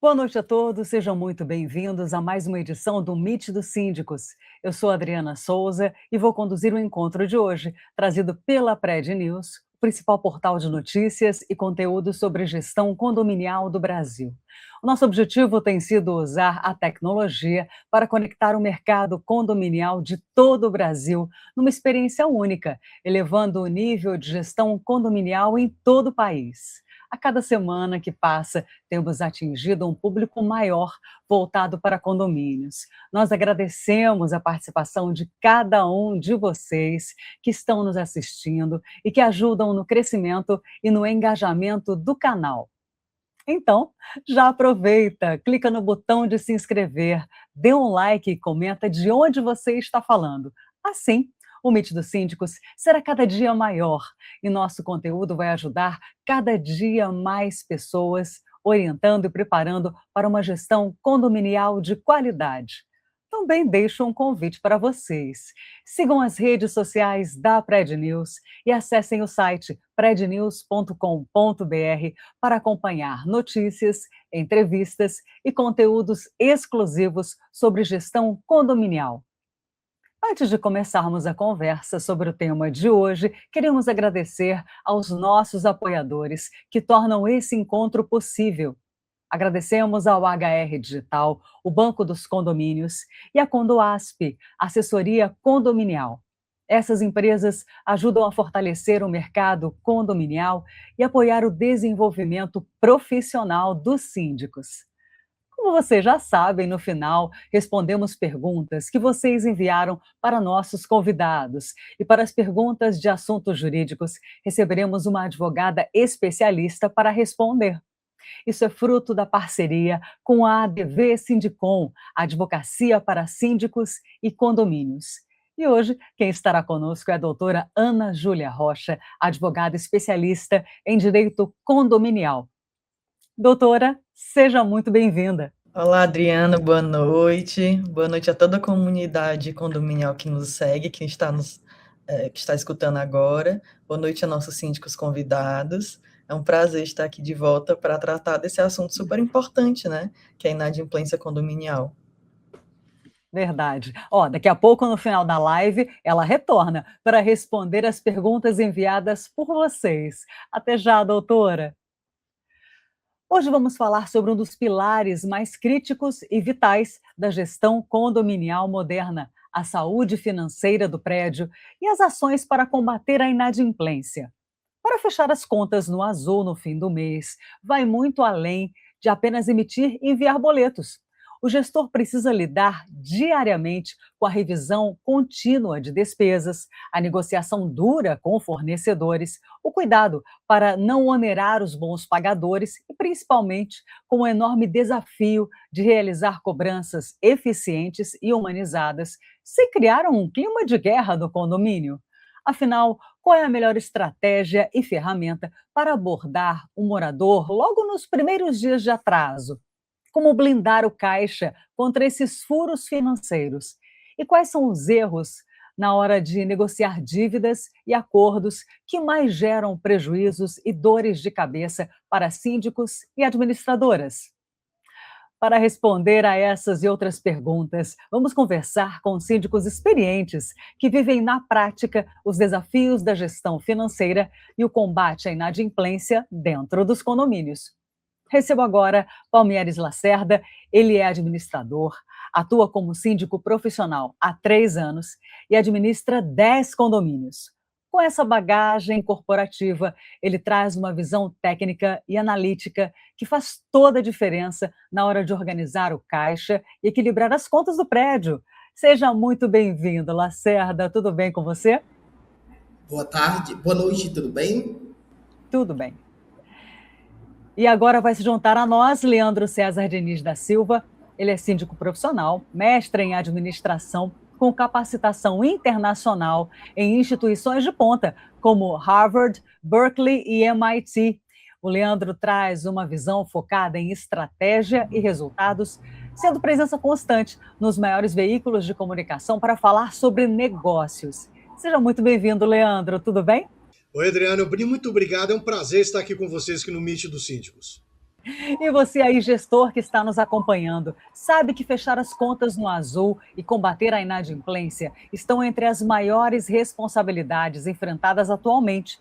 Boa noite a todos, sejam muito bem-vindos a mais uma edição do Meet dos Síndicos. Eu sou Adriana Souza e vou conduzir o encontro de hoje, trazido pela Pred News, o principal portal de notícias e conteúdo sobre gestão condominial do Brasil. O nosso objetivo tem sido usar a tecnologia para conectar o mercado condominial de todo o Brasil numa experiência única, elevando o nível de gestão condominial em todo o país. A cada semana que passa, temos atingido um público maior voltado para condomínios. Nós agradecemos a participação de cada um de vocês que estão nos assistindo e que ajudam no crescimento e no engajamento do canal. Então, já aproveita, clica no botão de se inscrever, dê um like e comenta de onde você está falando. Assim, o Meet dos Síndicos será cada dia maior e nosso conteúdo vai ajudar cada dia mais pessoas, orientando e preparando para uma gestão condominial de qualidade. Também deixo um convite para vocês. Sigam as redes sociais da Pred News e acessem o site prednews.com.br para acompanhar notícias, entrevistas e conteúdos exclusivos sobre gestão condominial. Antes de começarmos a conversa sobre o tema de hoje, queremos agradecer aos nossos apoiadores que tornam esse encontro possível. Agradecemos ao HR Digital, o Banco dos Condomínios e a Condoasp, assessoria condominial. Essas empresas ajudam a fortalecer o mercado condominial e apoiar o desenvolvimento profissional dos síndicos. Como vocês já sabem, no final, respondemos perguntas que vocês enviaram para nossos convidados. E para as perguntas de assuntos jurídicos, receberemos uma advogada especialista para responder. Isso é fruto da parceria com a ADV Sindicom, Advocacia para Síndicos e Condomínios. E hoje, quem estará conosco é a doutora Ana Júlia Rocha, advogada especialista em direito condominial. Doutora, seja muito bem-vinda. Olá, Adriana, boa noite. Boa noite a toda a comunidade condominial que nos segue, que está escutando agora. Boa noite a nossos síndicos convidados. É um prazer estar aqui de volta para tratar desse assunto super importante, né? Que é a inadimplência condominial. Verdade. Ó, daqui a pouco, no final da live, ela retorna para responder as perguntas enviadas por vocês. Até já, doutora. Hoje vamos falar sobre um dos pilares mais críticos e vitais da gestão condominial moderna, a saúde financeira do prédio e as ações para combater a inadimplência. Para fechar as contas no azul no fim do mês, vai muito além de apenas emitir e enviar boletos. O gestor precisa lidar diariamente com a revisão contínua de despesas, a negociação dura com fornecedores, o cuidado para não onerar os bons pagadores e, principalmente, com o enorme desafio de realizar cobranças eficientes e humanizadas, sem criar um clima de guerra no condomínio. Afinal, qual é a melhor estratégia e ferramenta para abordar o morador logo nos primeiros dias de atraso? Como blindar o caixa contra esses furos financeiros? E quais são os erros na hora de negociar dívidas e acordos que mais geram prejuízos e dores de cabeça para síndicos e administradoras? Para responder a essas e outras perguntas, vamos conversar com síndicos experientes que vivem na prática os desafios da gestão financeira e o combate à inadimplência dentro dos condomínios. Recebo agora Palmieres Lacerda, ele é administrador, atua como síndico profissional há 3 anos e administra 10 condomínios. Com essa bagagem corporativa, ele traz uma visão técnica e analítica que faz toda a diferença na hora de organizar o caixa e equilibrar as contas do prédio. Seja muito bem-vindo, Lacerda. Tudo bem com você? Boa tarde, boa noite, tudo bem? Tudo bem. E agora vai se juntar a nós Leandro César Diniz da Silva. Ele é síndico profissional, mestre em administração, com capacitação internacional em instituições de ponta, como Harvard, Berkeley e MIT. O Leandro traz uma visão focada em estratégia e resultados, sendo presença constante nos maiores veículos de comunicação para falar sobre negócios. Seja muito bem-vindo, Leandro. Tudo bem? Oi, Adriano. Muito obrigado. É um prazer estar aqui com vocês aqui no Meet dos Síndicos. E você aí, gestor que está nos acompanhando, sabe que fechar as contas no azul e combater a inadimplência estão entre as maiores responsabilidades enfrentadas atualmente.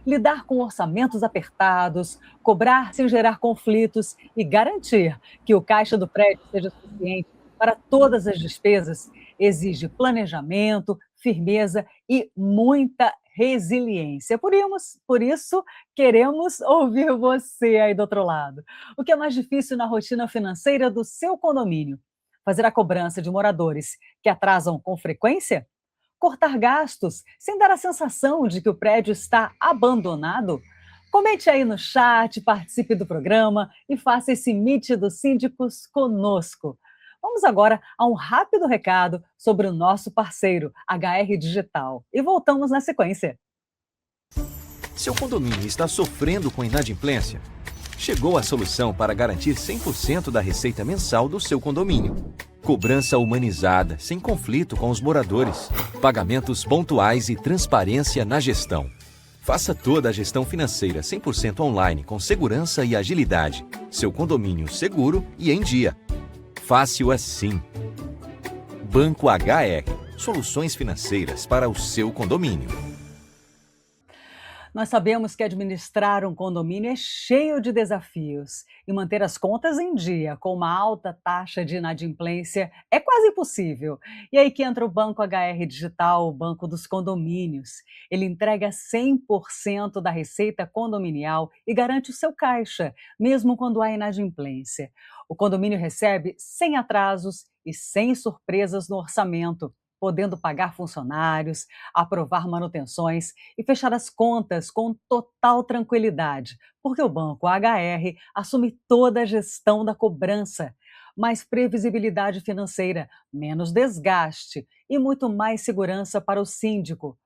Lidar com orçamentos apertados, cobrar sem gerar conflitos e garantir que o caixa do prédio seja suficiente para todas as despesas exige planejamento, firmeza e muita resiliência. Por isso, queremos ouvir você aí do outro lado. O que é mais difícil na rotina financeira do seu condomínio? Fazer a cobrança de moradores que atrasam com frequência? Cortar gastos sem dar a sensação de que o prédio está abandonado? Comente aí no chat, participe do programa e faça esse Meet dos Síndicos conosco. Vamos agora a um rápido recado sobre o nosso parceiro, HR Digital. E voltamos na sequência. Seu condomínio está sofrendo com inadimplência? Chegou a solução para garantir 100% da receita mensal do seu condomínio. Cobrança humanizada, sem conflito com os moradores. Pagamentos pontuais e transparência na gestão. Faça toda a gestão financeira 100% online com segurança e agilidade. Seu condomínio seguro e em dia. Fácil assim. Banco HR. Soluções financeiras para o seu condomínio. Nós sabemos que administrar um condomínio é cheio de desafios e manter as contas em dia com uma alta taxa de inadimplência é quase impossível. E aí que entra o Banco HR Digital, o Banco dos Condomínios. Ele entrega 100% da receita condominial e garante o seu caixa, mesmo quando há inadimplência. O condomínio recebe sem atrasos e sem surpresas no orçamento, podendo pagar funcionários, aprovar manutenções e fechar as contas com total tranquilidade, porque o Banco HR assume toda a gestão da cobrança. Mais previsibilidade financeira, menos desgaste e muito mais segurança para o síndico.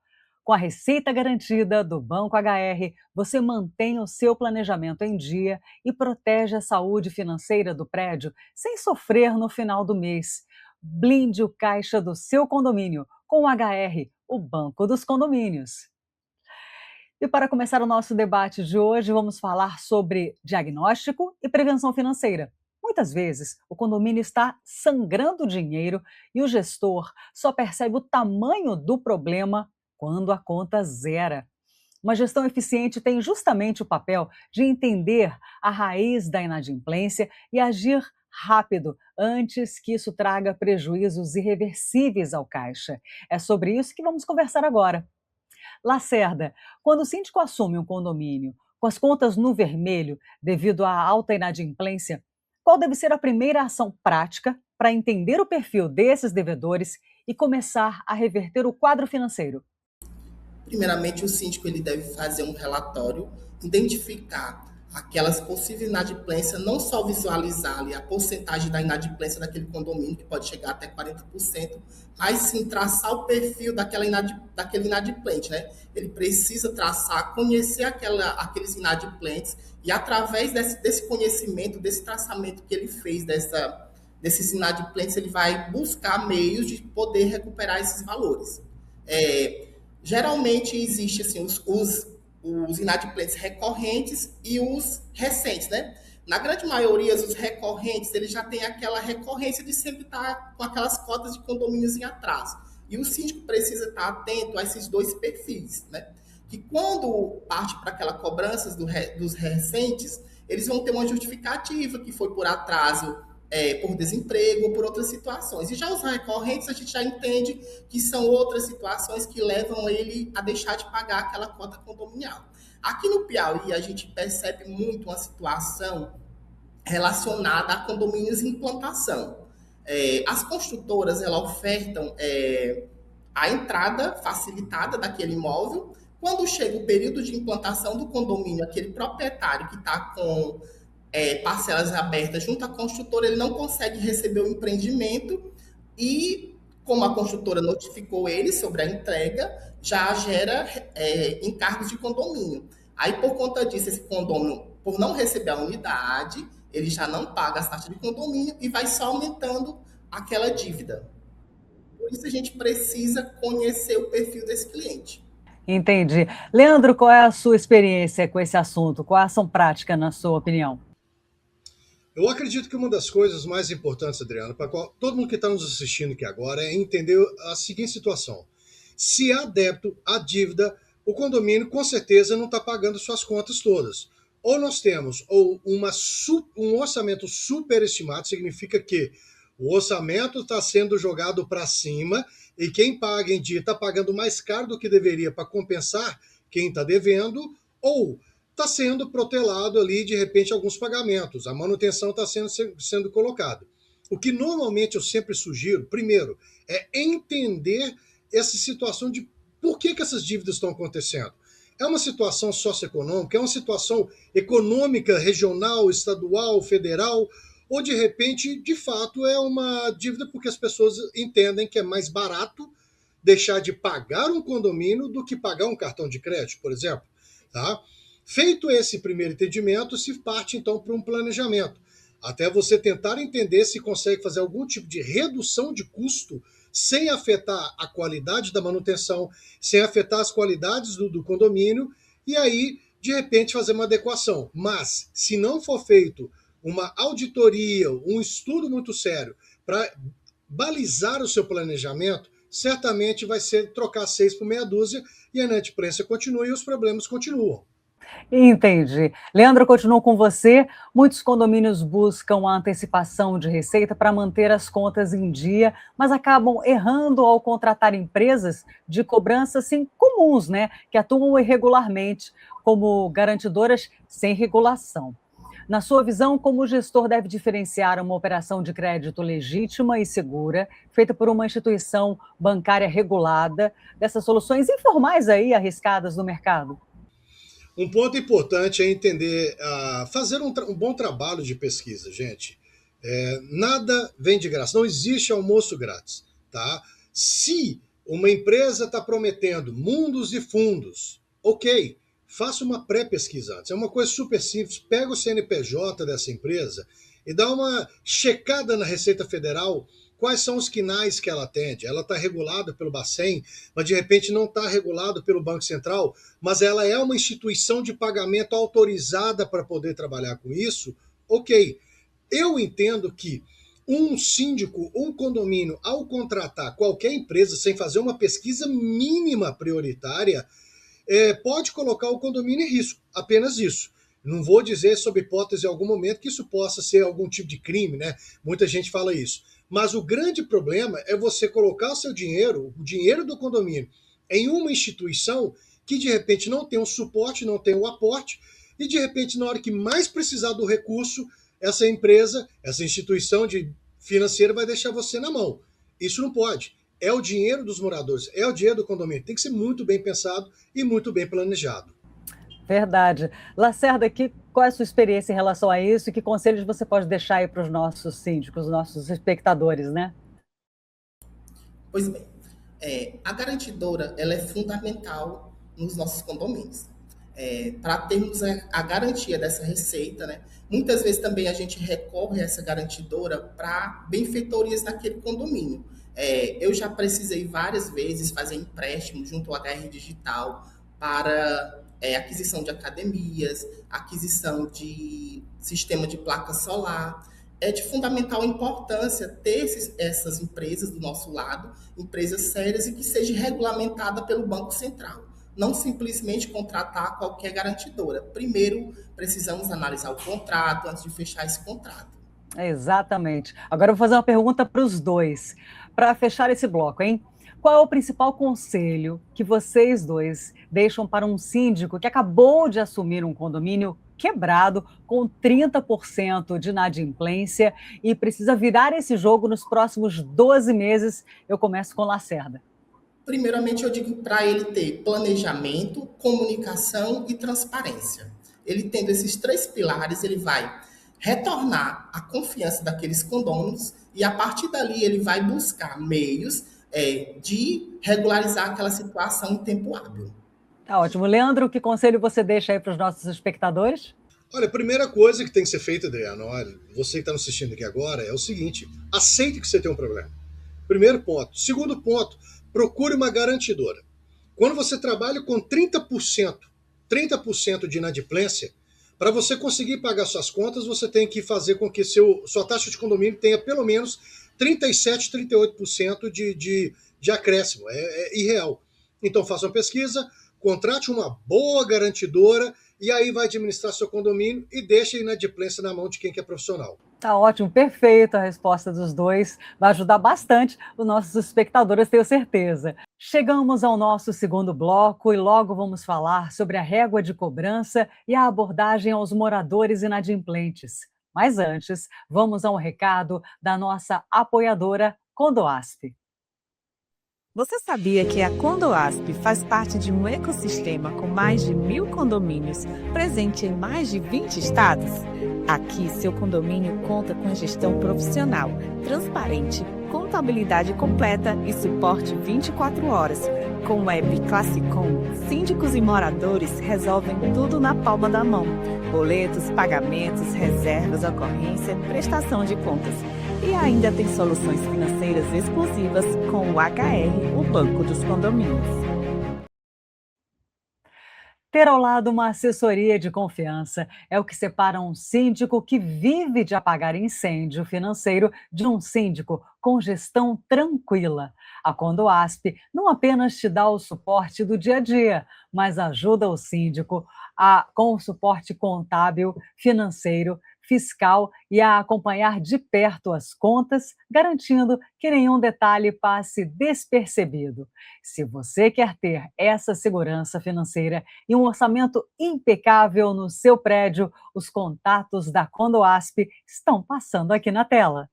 Com a receita garantida do Banco HR, você mantém o seu planejamento em dia e protege a saúde financeira do prédio sem sofrer no final do mês. Blinde o caixa do seu condomínio com o HR, o Banco dos Condomínios. E para começar o nosso debate de hoje, vamos falar sobre diagnóstico e prevenção financeira. Muitas vezes, o condomínio está sangrando dinheiro e o gestor só percebe o tamanho do problema quando a conta zera. Uma gestão eficiente tem justamente o papel de entender a raiz da inadimplência e agir rápido, antes que isso traga prejuízos irreversíveis ao caixa. É sobre isso que vamos conversar agora. Lacerda, quando o síndico assume um condomínio com as contas no vermelho devido à alta inadimplência, qual deve ser a primeira ação prática para entender o perfil desses devedores e começar a reverter o quadro financeiro? Primeiramente, o síndico ele deve fazer um relatório, identificar aquelas possíveis inadimplências, não só visualizar ali a porcentagem da inadimplência daquele condomínio, que pode chegar até 40%, mas sim traçar o perfil daquele inadimplente, né? Ele precisa traçar, conhecer aqueles inadimplentes e através desse conhecimento, desse traçamento que ele fez desses inadimplentes, ele vai buscar meios de poder recuperar esses valores. Geralmente existe assim, os inadimplentes recorrentes e os recentes, né? Na grande maioria, os recorrentes, eles já têm aquela recorrência de sempre estar com aquelas cotas de condomínios em atraso. E o síndico precisa estar atento a esses dois perfis, né? Que quando parte para aquela cobrança dos recentes, eles vão ter uma justificativa que foi por atraso, por desemprego ou por outras situações. E já os recorrentes, a gente já entende que são outras situações que levam ele a deixar de pagar aquela cota condominial. Aqui no Piauí, a gente percebe muito uma situação relacionada a condomínios em implantação. As construtoras, elas ofertam a entrada facilitada daquele imóvel. Quando chega o período de implantação do condomínio, aquele proprietário que está com parcelas abertas junto à construtora, ele não consegue receber o empreendimento e, como a construtora notificou ele sobre a entrega, já gera encargos de condomínio. Aí, por conta disso, esse condomínio, por não receber a unidade, ele já não paga as taxas de condomínio e vai só aumentando aquela dívida. Por isso, a gente precisa conhecer o perfil desse cliente. Entendi. Leandro, qual é a sua experiência com esse assunto? Qual é a ação prática, na sua opinião? Eu acredito que uma das coisas mais importantes, Adriano, para todo mundo que está nos assistindo aqui agora, é entender a seguinte situação. Se há débito, há dívida, o condomínio com certeza não está pagando suas contas todas. Ou nós temos um orçamento superestimado, significa que o orçamento está sendo jogado para cima e quem paga em dia está pagando mais caro do que deveria para compensar quem está devendo, ou está sendo protelado ali, de repente, alguns pagamentos. A manutenção está sendo colocada. O que normalmente eu sempre sugiro, primeiro, é entender essa situação de por que essas dívidas estão acontecendo. É uma situação socioeconômica, é uma situação econômica, regional, estadual, federal, ou de repente, de fato, é uma dívida porque as pessoas entendem que é mais barato deixar de pagar um condomínio do que pagar um cartão de crédito, por exemplo. Tá? Feito esse primeiro entendimento, se parte então para um planejamento, até você tentar entender se consegue fazer algum tipo de redução de custo sem afetar a qualidade da manutenção, sem afetar as qualidades do condomínio, e aí, de repente, fazer uma adequação. Mas, se não for feito uma auditoria, um estudo muito sério para balizar o seu planejamento, certamente vai ser trocar 6 por meia dúzia e a inadimplência continua e os problemas continuam. Entendi. Leandro, continuo com você. Muitos condomínios buscam a antecipação de receita para manter as contas em dia, mas acabam errando ao contratar empresas de cobrança assim, comuns, né? Que atuam irregularmente, como garantidoras sem regulação. Na sua visão, como o gestor deve diferenciar uma operação de crédito legítima e segura, feita por uma instituição bancária regulada, dessas soluções informais aí arriscadas no mercado? Um ponto importante é entender, fazer um bom trabalho de pesquisa, gente. Nada vem de graça, não existe almoço grátis. Tá? Se uma empresa está prometendo mundos e fundos, ok, faça uma pré-pesquisa antes. É uma coisa super simples, pega o CNPJ dessa empresa e dá uma checada na Receita Federal. Quais são os quinais que ela atende? Ela está regulada pelo Bacen, mas de repente não está regulada pelo Banco Central, mas ela é uma instituição de pagamento autorizada para poder trabalhar com isso? Ok. Eu entendo que um síndico, um condomínio, ao contratar qualquer empresa sem fazer uma pesquisa mínima prioritária, pode colocar o condomínio em risco, apenas isso. Não vou dizer, sob hipótese, em algum momento, que isso possa ser algum tipo de crime, né? Muita gente fala isso. Mas o grande problema é você colocar o seu dinheiro, o dinheiro do condomínio, em uma instituição que, de repente, não tem o suporte, não tem o aporte, e, de repente, na hora que mais precisar do recurso, essa empresa, essa instituição financeira vai deixar você na mão. Isso não pode. É o dinheiro dos moradores, é o dinheiro do condomínio. Tem que ser muito bem pensado e muito bem planejado. Verdade. Lacerda, qual é a sua experiência em relação a isso e que conselhos você pode deixar aí para os nossos síndicos, os nossos espectadores, né? Pois bem, a garantidora ela é fundamental nos nossos condomínios. Para termos a garantia dessa receita, né? Muitas vezes também a gente recorre a essa garantidora para benfeitorias naquele condomínio. Eu já precisei várias vezes fazer empréstimo junto ao HR Digital para aquisição de academias, aquisição de sistema de placa solar. É de fundamental importância ter essas empresas do nosso lado, empresas sérias e que seja regulamentada pelo Banco Central. Não simplesmente contratar qualquer garantidora. Primeiro, precisamos analisar o contrato antes de fechar esse contrato. Exatamente. Agora eu vou fazer uma pergunta para os dois, para fechar esse bloco, hein? Qual é o principal conselho que vocês dois deixam para um síndico que acabou de assumir um condomínio quebrado, com 30% de inadimplência e precisa virar esse jogo nos próximos 12 meses? Eu começo com Lacerda. Primeiramente, eu digo para ele ter planejamento, comunicação e transparência. Ele tendo esses 3 pilares, ele vai retornar a confiança daqueles condôminos e, a partir dali, ele vai buscar meios de regularizar aquela situação em tempo hábil. Tá ótimo. Leandro, que conselho você deixa aí para os nossos espectadores? Olha, a primeira coisa que tem que ser feita, Adriano, olha, você que está nos assistindo aqui agora, é o seguinte: aceite que você tem um problema. Primeiro ponto. Segundo ponto, procure uma garantidora. Quando você trabalha com 30% de inadimplência, Para você conseguir pagar suas contas, você tem que fazer com que sua taxa de condomínio tenha pelo menos 37%, 38% de acréscimo. É irreal. Então, faça uma pesquisa, contrate uma boa garantidora e aí vai administrar seu condomínio e deixe a inadimplência na mão de quem que é profissional. Tá ótimo, perfeito a resposta dos dois. Vai ajudar bastante os nossos espectadores, tenho certeza. Chegamos ao nosso segundo bloco e logo vamos falar sobre a régua de cobrança e a abordagem aos moradores inadimplentes. Mas antes, vamos a um recado da nossa apoiadora Condoasp. Você sabia que a Condoasp faz parte de um ecossistema com mais de 1.000 condomínios, presente em mais de 20 estados? Aqui, seu condomínio conta com gestão profissional, transparente, contabilidade completa e suporte 24 horas. Com o app Classicom, síndicos e moradores resolvem tudo na palma da mão. Boletos, pagamentos, reservas, ocorrência, prestação de contas. E ainda tem soluções financeiras exclusivas com o HR, o Banco dos Condomínios. Ter ao lado uma assessoria de confiança é o que separa um síndico que vive de apagar incêndio financeiro de um síndico com gestão tranquila. A Condoasp não apenas te dá o suporte do dia a dia, mas ajuda o síndico com o suporte contábil, financeiro, fiscal e a acompanhar de perto as contas, garantindo que nenhum detalhe passe despercebido. Se você quer ter essa segurança financeira e um orçamento impecável no seu prédio, os contatos da Condoasp estão passando aqui na tela.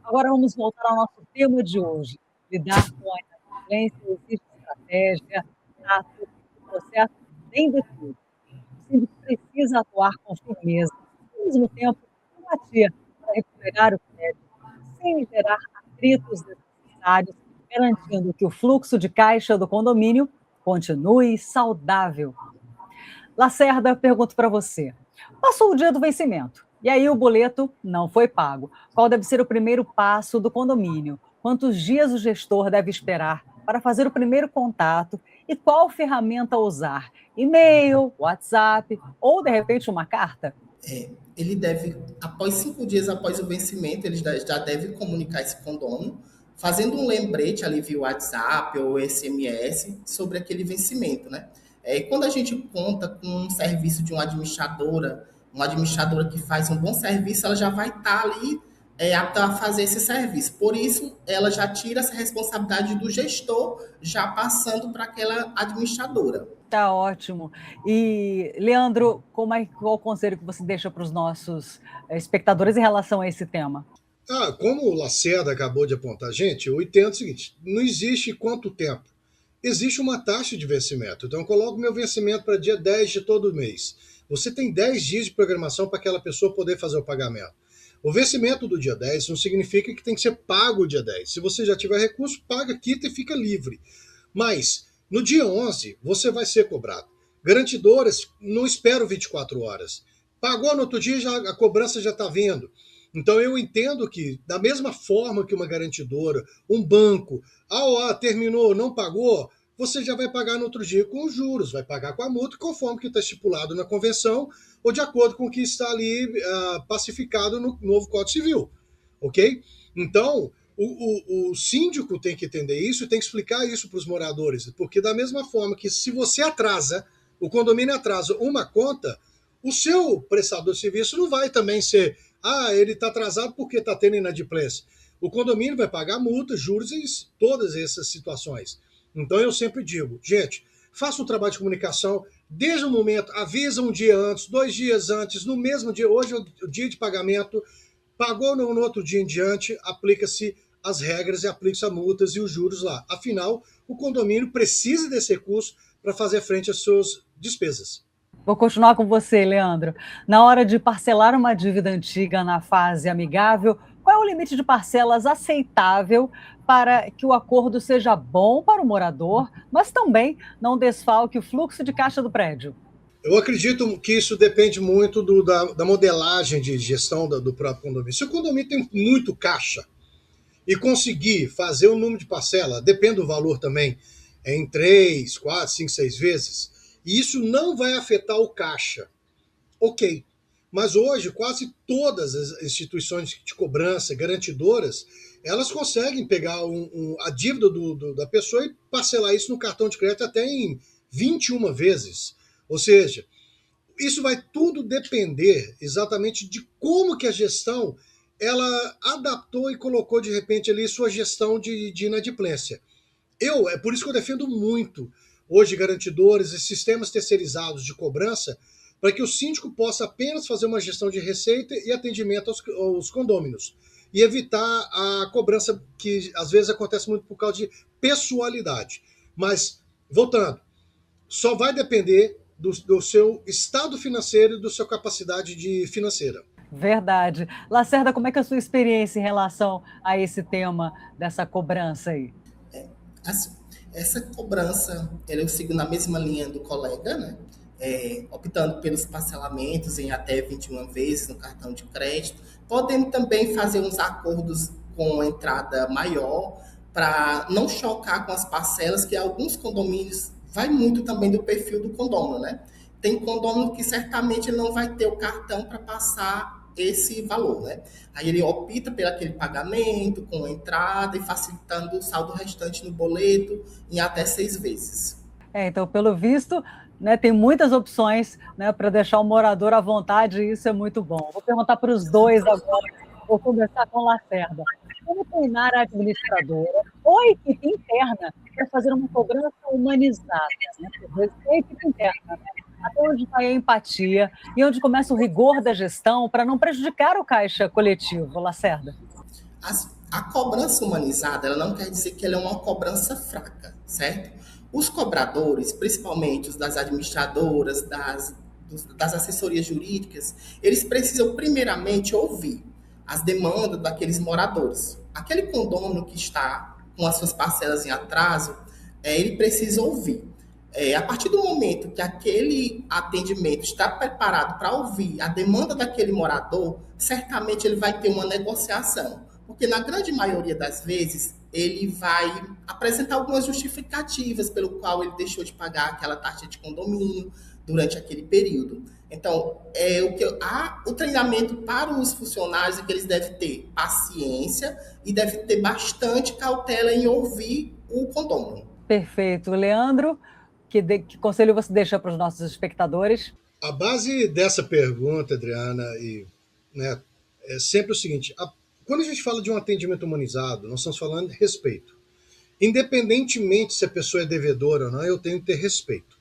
Agora vamos voltar ao nosso tema de hoje. Lidar com a inadimplência exige estratégia, tato, processo bem definido. O síndico precisa atuar com firmeza, ao mesmo tempo, empatia para recuperar o crédito, sem gerar atritos desnecessários, garantindo que o fluxo de caixa do condomínio continue saudável. Lacerda, pergunto para você. Passou o dia do vencimento, e aí o boleto não foi pago. Qual deve ser o primeiro passo do condomínio? Quantos dias o gestor deve esperar para fazer o primeiro contato? E qual ferramenta usar? E-mail, WhatsApp ou, de repente, uma carta? Ele deve, após 5 dias após o vencimento, ele já deve comunicar esse condômino, fazendo um lembrete ali via WhatsApp ou SMS sobre aquele vencimento, né? Quando a gente conta com um serviço de uma administradora que faz um bom serviço, ela já vai estar ali apta a fazer esse serviço. Por isso, ela já tira essa responsabilidade do gestor, já passando para aquela administradora. Tá ótimo. E, Leandro, qual o conselho que você deixa para os nossos espectadores em relação a esse tema? Como o Lacerda acabou de apontar, gente, eu entendo o seguinte, não existe quanto tempo. Existe uma taxa de vencimento. Então, eu coloco meu vencimento para dia 10 de todo mês. Você tem 10 dias de programação para aquela pessoa poder fazer o pagamento. O vencimento do dia 10 não significa que tem que ser pago o dia 10. Se você já tiver recurso, paga, quita e fica livre. Mas, no dia 11, você vai ser cobrado. Garantidoras não esperam 24 horas. Pagou no outro dia, a cobrança já está vindo. Então, eu entendo que, da mesma forma que uma garantidora, um banco, terminou, não pagou, você já vai pagar no outro dia com os juros, vai pagar com a multa, conforme que está estipulado na convenção, ou de acordo com o que está ali pacificado no novo Código Civil, ok? Então, o síndico tem que entender isso e tem que explicar isso para os moradores, porque da mesma forma que se você atrasa, o condomínio atrasa uma conta, o seu prestador de serviço não vai também ser, ele está atrasado porque está tendo inadimplência. O condomínio vai pagar multa, juros e todas essas situações. Então eu sempre digo, gente, faça um trabalho de comunicação, desde o momento, avisa um dia antes, 2 dias antes, no mesmo dia, hoje é o dia de pagamento, pagou no outro dia em diante, aplica-se as regras e aplica-se as multas e os juros lá. Afinal, o condomínio precisa desse recurso para fazer frente às suas despesas. Vou continuar com você, Leandro. Na hora de parcelar uma dívida antiga na fase amigável, qual é o limite de parcelas aceitável para que o acordo seja bom para o morador, mas também não desfalque o fluxo de caixa do prédio? Eu acredito que isso depende muito da modelagem de gestão do próprio condomínio. Se o condomínio tem muito caixa e conseguir fazer o número de parcela, depende do valor também, em 3, 4, 5, 6 vezes, e isso não vai afetar o caixa. Ok, mas hoje quase todas as instituições de cobrança, garantidoras, elas conseguem pegar a dívida da pessoa e parcelar isso no cartão de crédito até em 21 vezes. Ou seja, isso vai tudo depender exatamente de como que a gestão ela adaptou e colocou de repente ali sua gestão de inadimplência. É por isso que eu defendo muito hoje garantidores e sistemas terceirizados de cobrança, para que o síndico possa apenas fazer uma gestão de receita e atendimento aos condôminos e evitar a cobrança que às vezes acontece muito por causa de pessoalidade. Mas, voltando, só vai depender do seu estado financeiro e da sua capacidade financeira. Verdade. Lacerda, como é que é a sua experiência em relação a esse tema dessa cobrança aí? Essa cobrança, eu sigo na mesma linha do colega, né? Optando pelos parcelamentos em até 21 vezes no cartão de crédito, podendo também fazer uns acordos com entrada maior para não chocar com as parcelas, que alguns condomínios vai muito também do perfil do condômino, né? Tem condômino que certamente não vai ter o cartão para passar esse valor, né? Aí ele opta por aquele pagamento com entrada e facilitando o saldo restante no boleto em até 6 vezes. Então, pelo visto, né, tem muitas opções, né, para deixar o morador à vontade, e isso é muito bom. Vou perguntar para os dois agora, vou começar com Lacerda. Como treinar a administradora ou a equipe interna para fazer uma cobrança humanizada, né? A equipe interna, né? Até onde vai a empatia e onde começa o rigor da gestão para não prejudicar o caixa coletivo, Lacerda? A cobrança humanizada, ela não quer dizer que ela é uma cobrança fraca, certo? Os cobradores, principalmente os das administradoras, das assessorias jurídicas, eles precisam primeiramente ouvir as demandas daqueles moradores. Aquele condômino que está com as suas parcelas em atraso, ele precisa ouvir. A partir do momento que aquele atendimento está preparado para ouvir a demanda daquele morador, certamente ele vai ter uma negociação. Porque na grande maioria das vezes, ele vai apresentar algumas justificativas pelo qual ele deixou de pagar aquela taxa de condomínio durante aquele período. Então, o treinamento para os funcionários é que eles devem ter paciência e devem ter bastante cautela em ouvir o condômino. Perfeito. Leandro, que conselho você deixa para os nossos espectadores? A base dessa pergunta, Adriana, né, é sempre o seguinte: quando a gente fala de um atendimento humanizado, nós estamos falando de respeito. Independentemente se a pessoa é devedora ou não, eu tenho que ter respeito.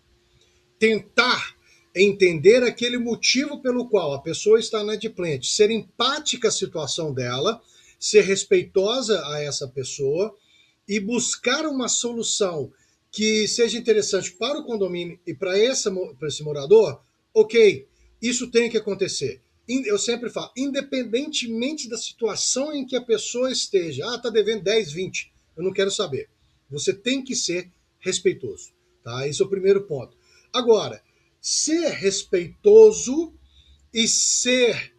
Tentar entender aquele motivo pelo qual a pessoa está inadimplente, ser empática à situação dela, ser respeitosa a essa pessoa e buscar uma solução que seja interessante para o condomínio e para esse morador. Ok, isso tem que acontecer. Eu sempre falo, independentemente da situação em que a pessoa esteja, está devendo 10, 20, eu não quero saber. Você tem que ser respeitoso, tá? Esse é o primeiro ponto. Agora, ser respeitoso e ser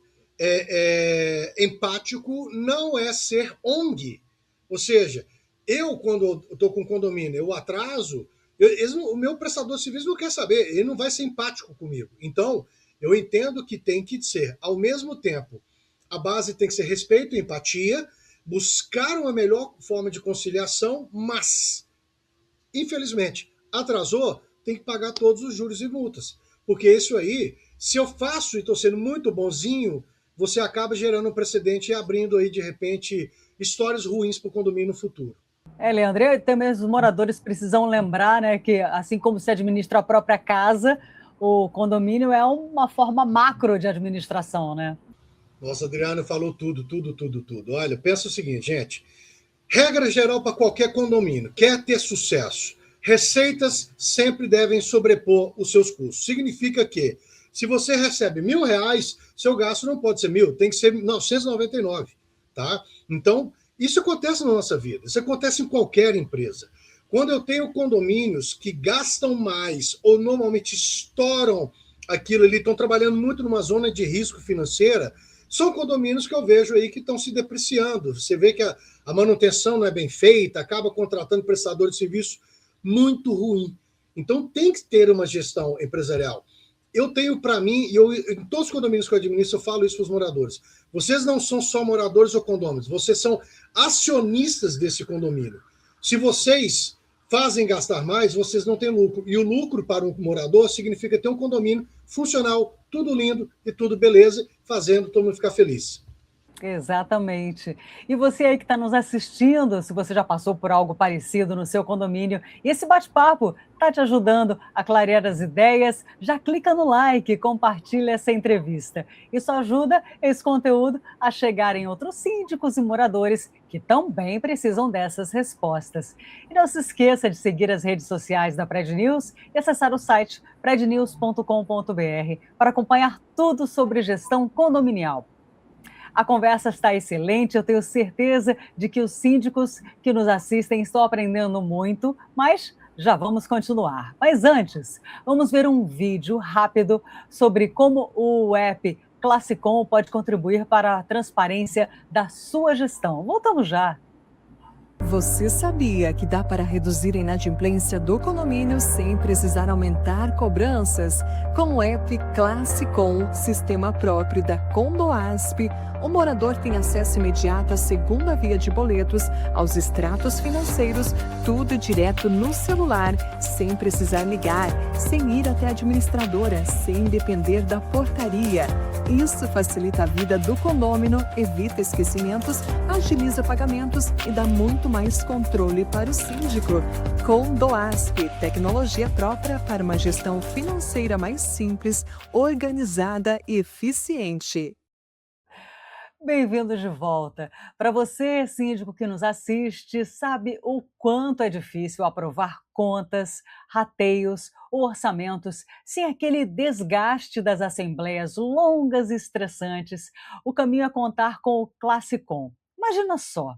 empático não é ser ONG. Ou seja, quando estou com condomínio, eu atraso, o meu prestador de serviço não quer saber, ele não vai ser empático comigo. Então, eu entendo que tem que ser, ao mesmo tempo, a base tem que ser respeito e empatia, buscar uma melhor forma de conciliação, mas, infelizmente, atrasou, tem que pagar todos os juros e multas. Porque isso aí, se eu faço e estou sendo muito bonzinho, você acaba gerando um precedente e abrindo aí, de repente, histórias ruins para o condomínio no futuro. Leandro, e também os moradores precisam lembrar, né, que assim como se administra a própria casa, o condomínio é uma forma macro de administração, né? Nossa, Adriano falou tudo. Olha, pensa o seguinte, gente. Regra geral para qualquer condomínio. Quer ter sucesso? Receitas sempre devem sobrepor os seus custos. Significa que, se você recebe R$1.000, seu gasto não pode ser 1.000, tem que ser 999, tá? Então, isso acontece na nossa vida. Isso acontece em qualquer empresa. Quando eu tenho condomínios que gastam mais ou normalmente estouram aquilo ali, estão trabalhando muito numa zona de risco financeira, são condomínios que eu vejo aí que estão se depreciando. Você vê que a manutenção não é bem feita, acaba contratando prestador de serviço muito ruim. Então tem que ter uma gestão empresarial. eu tenho para mim, e em todos os condomínios que eu administro, eu falo isso para os moradores. Vocês não são só moradores ou condôminos, vocês são acionistas desse condomínio. Se vocês fazem gastar mais, vocês não têm lucro. E o lucro para um morador significa ter um condomínio funcional, tudo lindo e tudo beleza, fazendo todo mundo ficar feliz. Exatamente. E você aí que está nos assistindo, se você já passou por algo parecido no seu condomínio, e esse bate-papo está te ajudando a clarear as ideias, já clica no like, compartilha essa entrevista. Isso ajuda esse conteúdo a chegar em outros síndicos e moradores que também precisam dessas respostas. E não se esqueça de seguir as redes sociais da Pred News e acessar o site prednews.com.br para acompanhar tudo sobre gestão condominial. A conversa está excelente, eu tenho certeza de que os síndicos que nos assistem estão aprendendo muito, mas já vamos continuar. Mas antes, vamos ver um vídeo rápido sobre como o app Classicom pode contribuir para a transparência da sua gestão. Voltamos já. Você sabia que dá para reduzir a inadimplência do condomínio sem precisar aumentar cobranças? Com o app Classicom, sistema próprio da Condoasp, o morador tem acesso imediato à segunda via de boletos, aos extratos financeiros, tudo direto no celular, sem precisar ligar, sem ir até a administradora, sem depender da portaria. Isso facilita a vida do condômino, evita esquecimentos, agiliza pagamentos e dá muito mais controle para o síndico. Condoasp, tecnologia própria para uma gestão financeira mais simples, organizada e eficiente. Bem-vindos de volta. Para você, síndico que nos assiste, sabe o quanto é difícil aprovar contas, rateios ou orçamentos sem aquele desgaste das assembleias longas e estressantes. O caminho é contar com o Classicom. Imagina só,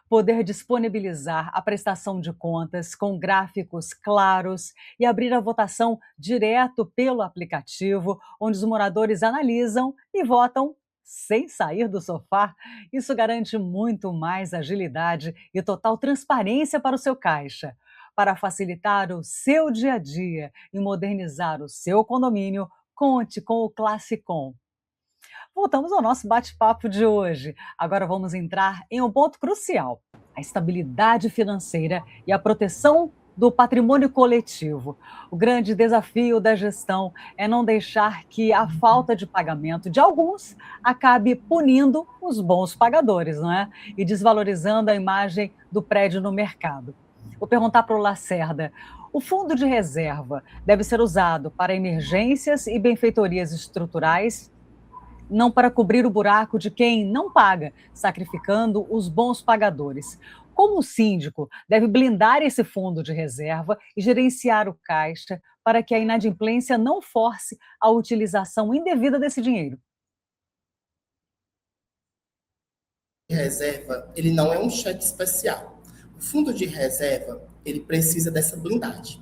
poder disponibilizar a prestação de contas com gráficos claros e abrir a votação direto pelo aplicativo, onde os moradores analisam e votam sem sair do sofá. Isso garante muito mais agilidade e total transparência para o seu caixa. Para facilitar o seu dia a dia e modernizar o seu condomínio, conte com o Classicom. Voltamos ao nosso bate-papo de hoje. Agora vamos entrar em um ponto crucial: a estabilidade financeira e a proteção do patrimônio coletivo. O grande desafio da gestão é não deixar que a falta de pagamento de alguns acabe punindo os bons pagadores, não é? E desvalorizando a imagem do prédio no mercado. Vou perguntar para o Lacerda: o fundo de reserva deve ser usado para emergências e benfeitorias estruturais, não para cobrir o buraco de quem não paga, sacrificando os bons pagadores? Como o síndico deve blindar esse fundo de reserva e gerenciar o caixa para que a inadimplência não force a utilização indevida desse dinheiro? Reserva, ele não é um cheque especial. O fundo de reserva, ele precisa dessa blindagem.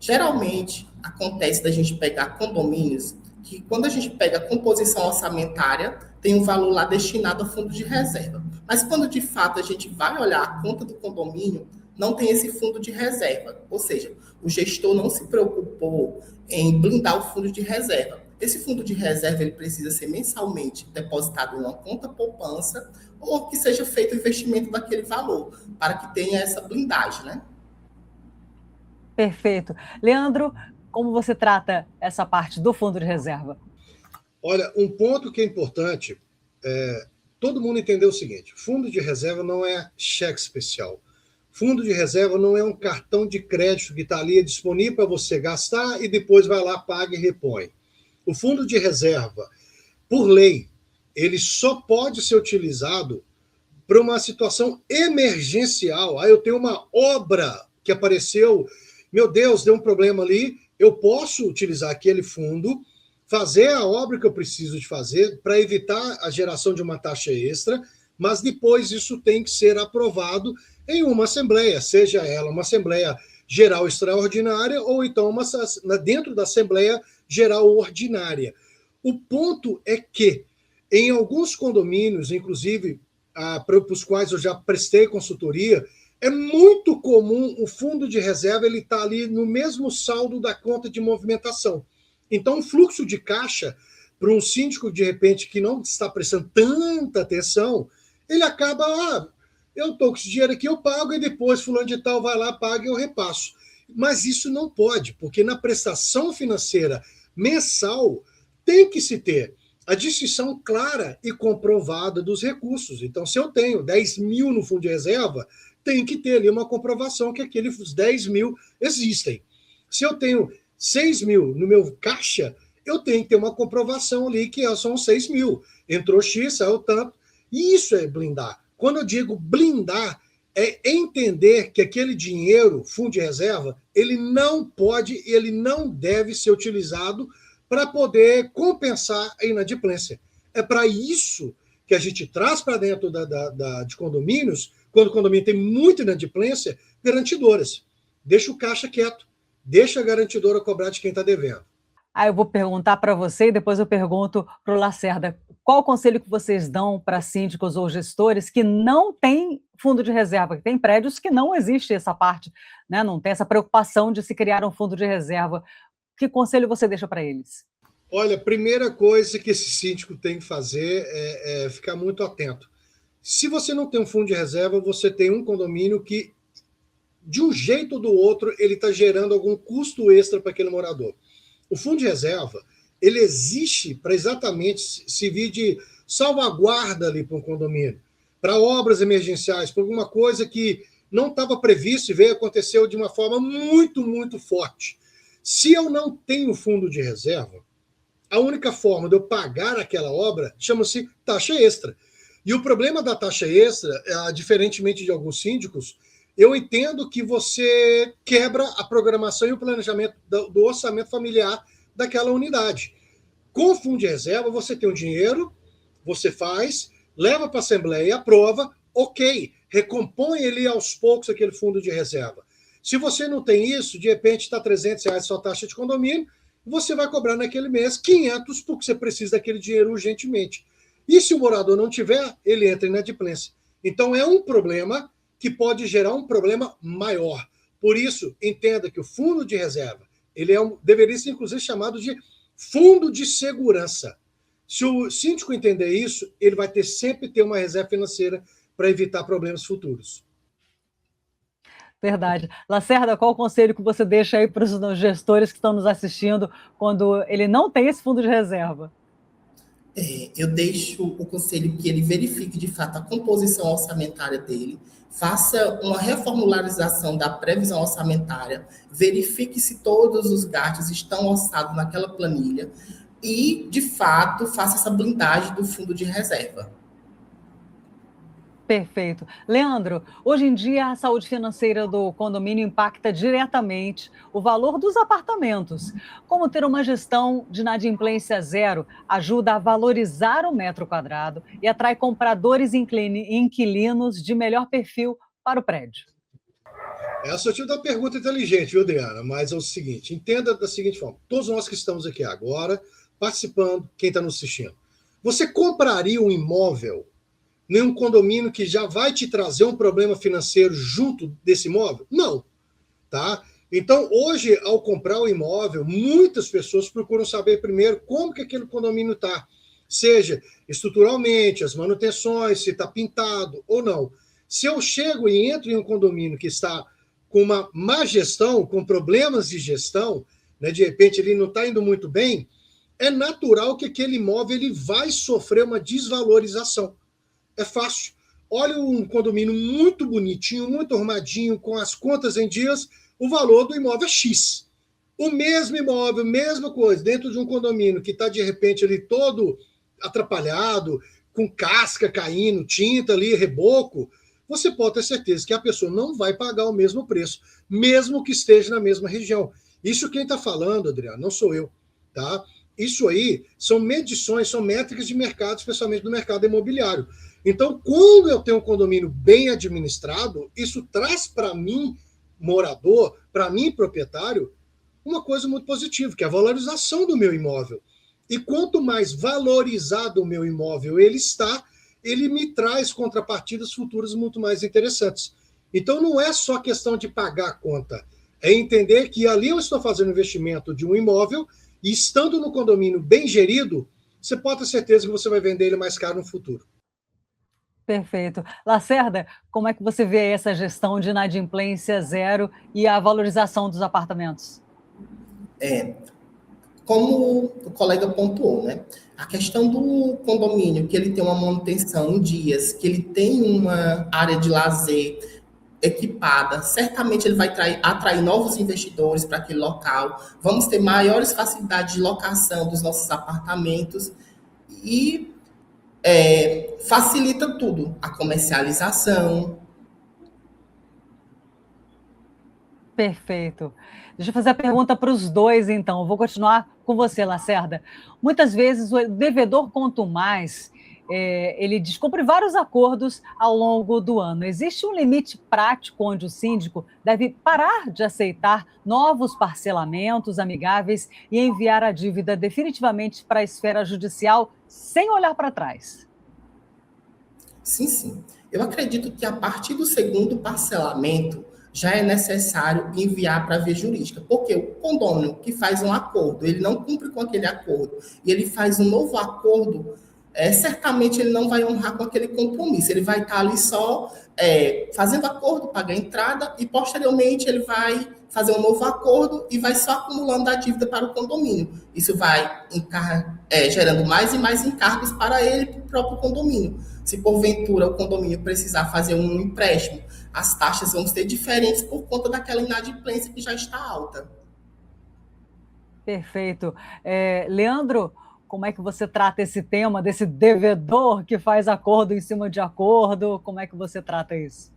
Geralmente, acontece da gente pegar condomínios que, quando a gente pega a composição orçamentária, tem um valor lá destinado ao fundo de reserva. Mas quando, de fato, a gente vai olhar a conta do condomínio, não tem esse fundo de reserva. Ou seja, o gestor não se preocupou em blindar o fundo de reserva. Esse fundo de reserva ele precisa ser mensalmente depositado em uma conta poupança ou que seja feito o investimento daquele valor, para que tenha essa blindagem, né? Perfeito. Leandro, como você trata essa parte do fundo de reserva? Olha, um ponto que é importante todo mundo entender o seguinte: fundo de reserva não é cheque especial. Fundo de reserva não é um cartão de crédito que está ali disponível para você gastar e depois vai lá, paga e repõe. O fundo de reserva, por lei, ele só pode ser utilizado para uma situação emergencial. Aí eu tenho uma obra que apareceu, meu Deus, deu um problema ali, eu posso utilizar aquele fundo, fazer a obra que eu preciso de fazer para evitar a geração de uma taxa extra, mas depois isso tem que ser aprovado em uma assembleia, seja ela uma assembleia geral extraordinária ou então dentro da assembleia geral ordinária. O ponto é que, em alguns condomínios, inclusive para os quais eu já prestei consultoria, é muito comum o fundo de reserva ele estar ali no mesmo saldo da conta de movimentação. Então, o fluxo de caixa para um síndico, de repente, que não está prestando tanta atenção, ele acaba, eu estou com esse dinheiro aqui, eu pago, e depois fulano de tal vai lá, paga e eu repasso. Mas isso não pode, porque na prestação financeira mensal tem que se ter a distinção clara e comprovada dos recursos. Então, se eu tenho 10 mil no fundo de reserva, tem que ter ali uma comprovação que aqueles 10 mil existem. Se eu tenho 6 mil no meu caixa, eu tenho que ter uma comprovação ali que são 6 mil. Entrou X, saiu tanto. E isso é blindar. Quando eu digo blindar, é entender que aquele dinheiro, fundo de reserva, ele não pode, ele não deve ser utilizado para poder compensar a inadimplência. É para isso que a gente traz para dentro de condomínios, quando o condomínio tem muita inadimplência, garantidoras. Deixa o caixa quieto, deixa a garantidora cobrar de quem está devendo. Aí eu vou perguntar para você e depois eu pergunto para o Lacerda. Qual o conselho que vocês dão para síndicos ou gestores que não têm fundo de reserva, que tem prédios que não existe essa parte, né? Não tem essa preocupação de se criar um fundo de reserva. Que conselho você deixa para eles? Olha, a primeira coisa que esse síndico tem que fazer é ficar muito atento. Se você não tem um fundo de reserva, você tem um condomínio que, de um jeito ou do outro, ele está gerando algum custo extra para aquele morador. O fundo de reserva, ele existe para exatamente servir de salvaguarda ali para um condomínio, para obras emergenciais, para alguma coisa que não estava previsto e aconteceu de uma forma muito, muito forte. Se eu não tenho fundo de reserva, a única forma de eu pagar aquela obra chama-se taxa extra. E o problema da taxa extra, diferentemente de alguns síndicos, eu entendo que você quebra a programação e o planejamento do orçamento familiar daquela unidade. Com o fundo de reserva, você tem o dinheiro, você faz, leva para a Assembleia, aprova, ok, recompõe ele aos poucos aquele fundo de reserva. Se você não tem isso, de repente está R$300 sua taxa de condomínio, você vai cobrar naquele mês 500 porque você precisa daquele dinheiro urgentemente. E se o morador não tiver, ele entra em inadimplência. Então é um problema que pode gerar um problema maior. Por isso, entenda que o fundo de reserva, ele deveria ser, inclusive, chamado de fundo de segurança. Se o síndico entender isso, ele vai sempre ter uma reserva financeira para evitar problemas futuros. Verdade. Lacerda, qual o conselho que você deixa aí para os gestores que estão nos assistindo quando ele não tem esse fundo de reserva? Eu deixo o conselho que ele verifique, de fato, a composição orçamentária dele, faça uma reformularização da previsão orçamentária, verifique se todos os gastos estão orçados naquela planilha e, de fato, faça essa blindagem do fundo de reserva. Perfeito. Leandro, hoje em dia a saúde financeira do condomínio impacta diretamente o valor dos apartamentos. Como ter uma gestão de inadimplência zero ajuda a valorizar o metro quadrado e atrai compradores e inquilinos de melhor perfil para o prédio? Essa é o tipo da pergunta inteligente, viu, Adriana? Mas é o seguinte, entenda da seguinte forma, todos nós que estamos aqui agora, participando, quem está nos assistindo, você compraria um imóvel em um condomínio que já vai te trazer um problema financeiro junto desse imóvel? Não, tá? Então, hoje, ao comprar o imóvel, muitas pessoas procuram saber primeiro como que aquele condomínio está, seja estruturalmente, as manutenções, se está pintado ou não. Se eu chego e entro em um condomínio que está com uma má gestão, com problemas de gestão, né, de repente ele não está indo muito bem, é natural que aquele imóvel ele vai sofrer uma desvalorização. É fácil. Olha um condomínio muito bonitinho, muito arrumadinho, com as contas em dias, o valor do imóvel é X. O mesmo imóvel, mesma coisa, dentro de um condomínio que está, de repente, ali todo atrapalhado, com casca caindo, tinta ali, reboco, você pode ter certeza que a pessoa não vai pagar o mesmo preço, mesmo que esteja na mesma região. Isso quem está falando, Adriano, não sou eu, tá? Isso aí são medições, são métricas de mercado, especialmente do mercado imobiliário. Então, quando eu tenho um condomínio bem administrado, isso traz para mim, morador, para mim, proprietário, uma coisa muito positiva, que é a valorização do meu imóvel. E quanto mais valorizado o meu imóvel ele está, ele me traz contrapartidas futuras muito mais interessantes. Então, não é só questão de pagar a conta, é entender que ali eu estou fazendo investimento de um imóvel E estando no condomínio bem gerido, você pode ter certeza que você vai vender ele mais caro no futuro. Perfeito. Lacerda, como é que você vê essa gestão de inadimplência zero e a valorização dos apartamentos? Como o colega pontuou, né? A questão do condomínio, que ele tem uma manutenção em dias, que ele tem uma área de lazer equipada, certamente ele vai atrair novos investidores para aquele local. Vamos ter maiores facilidades de locação dos nossos apartamentos e facilita tudo, a comercialização. Perfeito. Deixa eu fazer a pergunta para os dois, então. Eu vou continuar com você, Lacerda. Muitas vezes o devedor quanto mais, ele descumpre vários acordos ao longo do ano. Existe um limite prático onde o síndico deve parar de aceitar novos parcelamentos amigáveis e enviar a dívida definitivamente para a esfera judicial sem olhar para trás? Sim, sim. Eu acredito que a partir do segundo parcelamento já é necessário enviar para a via jurídica, porque o condômino que faz um acordo, ele não cumpre com aquele acordo, e ele faz um novo acordo, certamente ele não vai honrar com aquele compromisso, ele vai estar ali só fazendo acordo, pagar a entrada, e posteriormente ele vai fazer um novo acordo e vai só acumulando a dívida para o condomínio. Isso vai gerando mais e mais encargos para ele e para o próprio condomínio. Se porventura o condomínio precisar fazer um empréstimo, as taxas vão ser diferentes por conta daquela inadimplência que já está alta. Perfeito. Leandro, como é que você trata esse tema desse devedor que faz acordo em cima de acordo? Como é que você trata isso?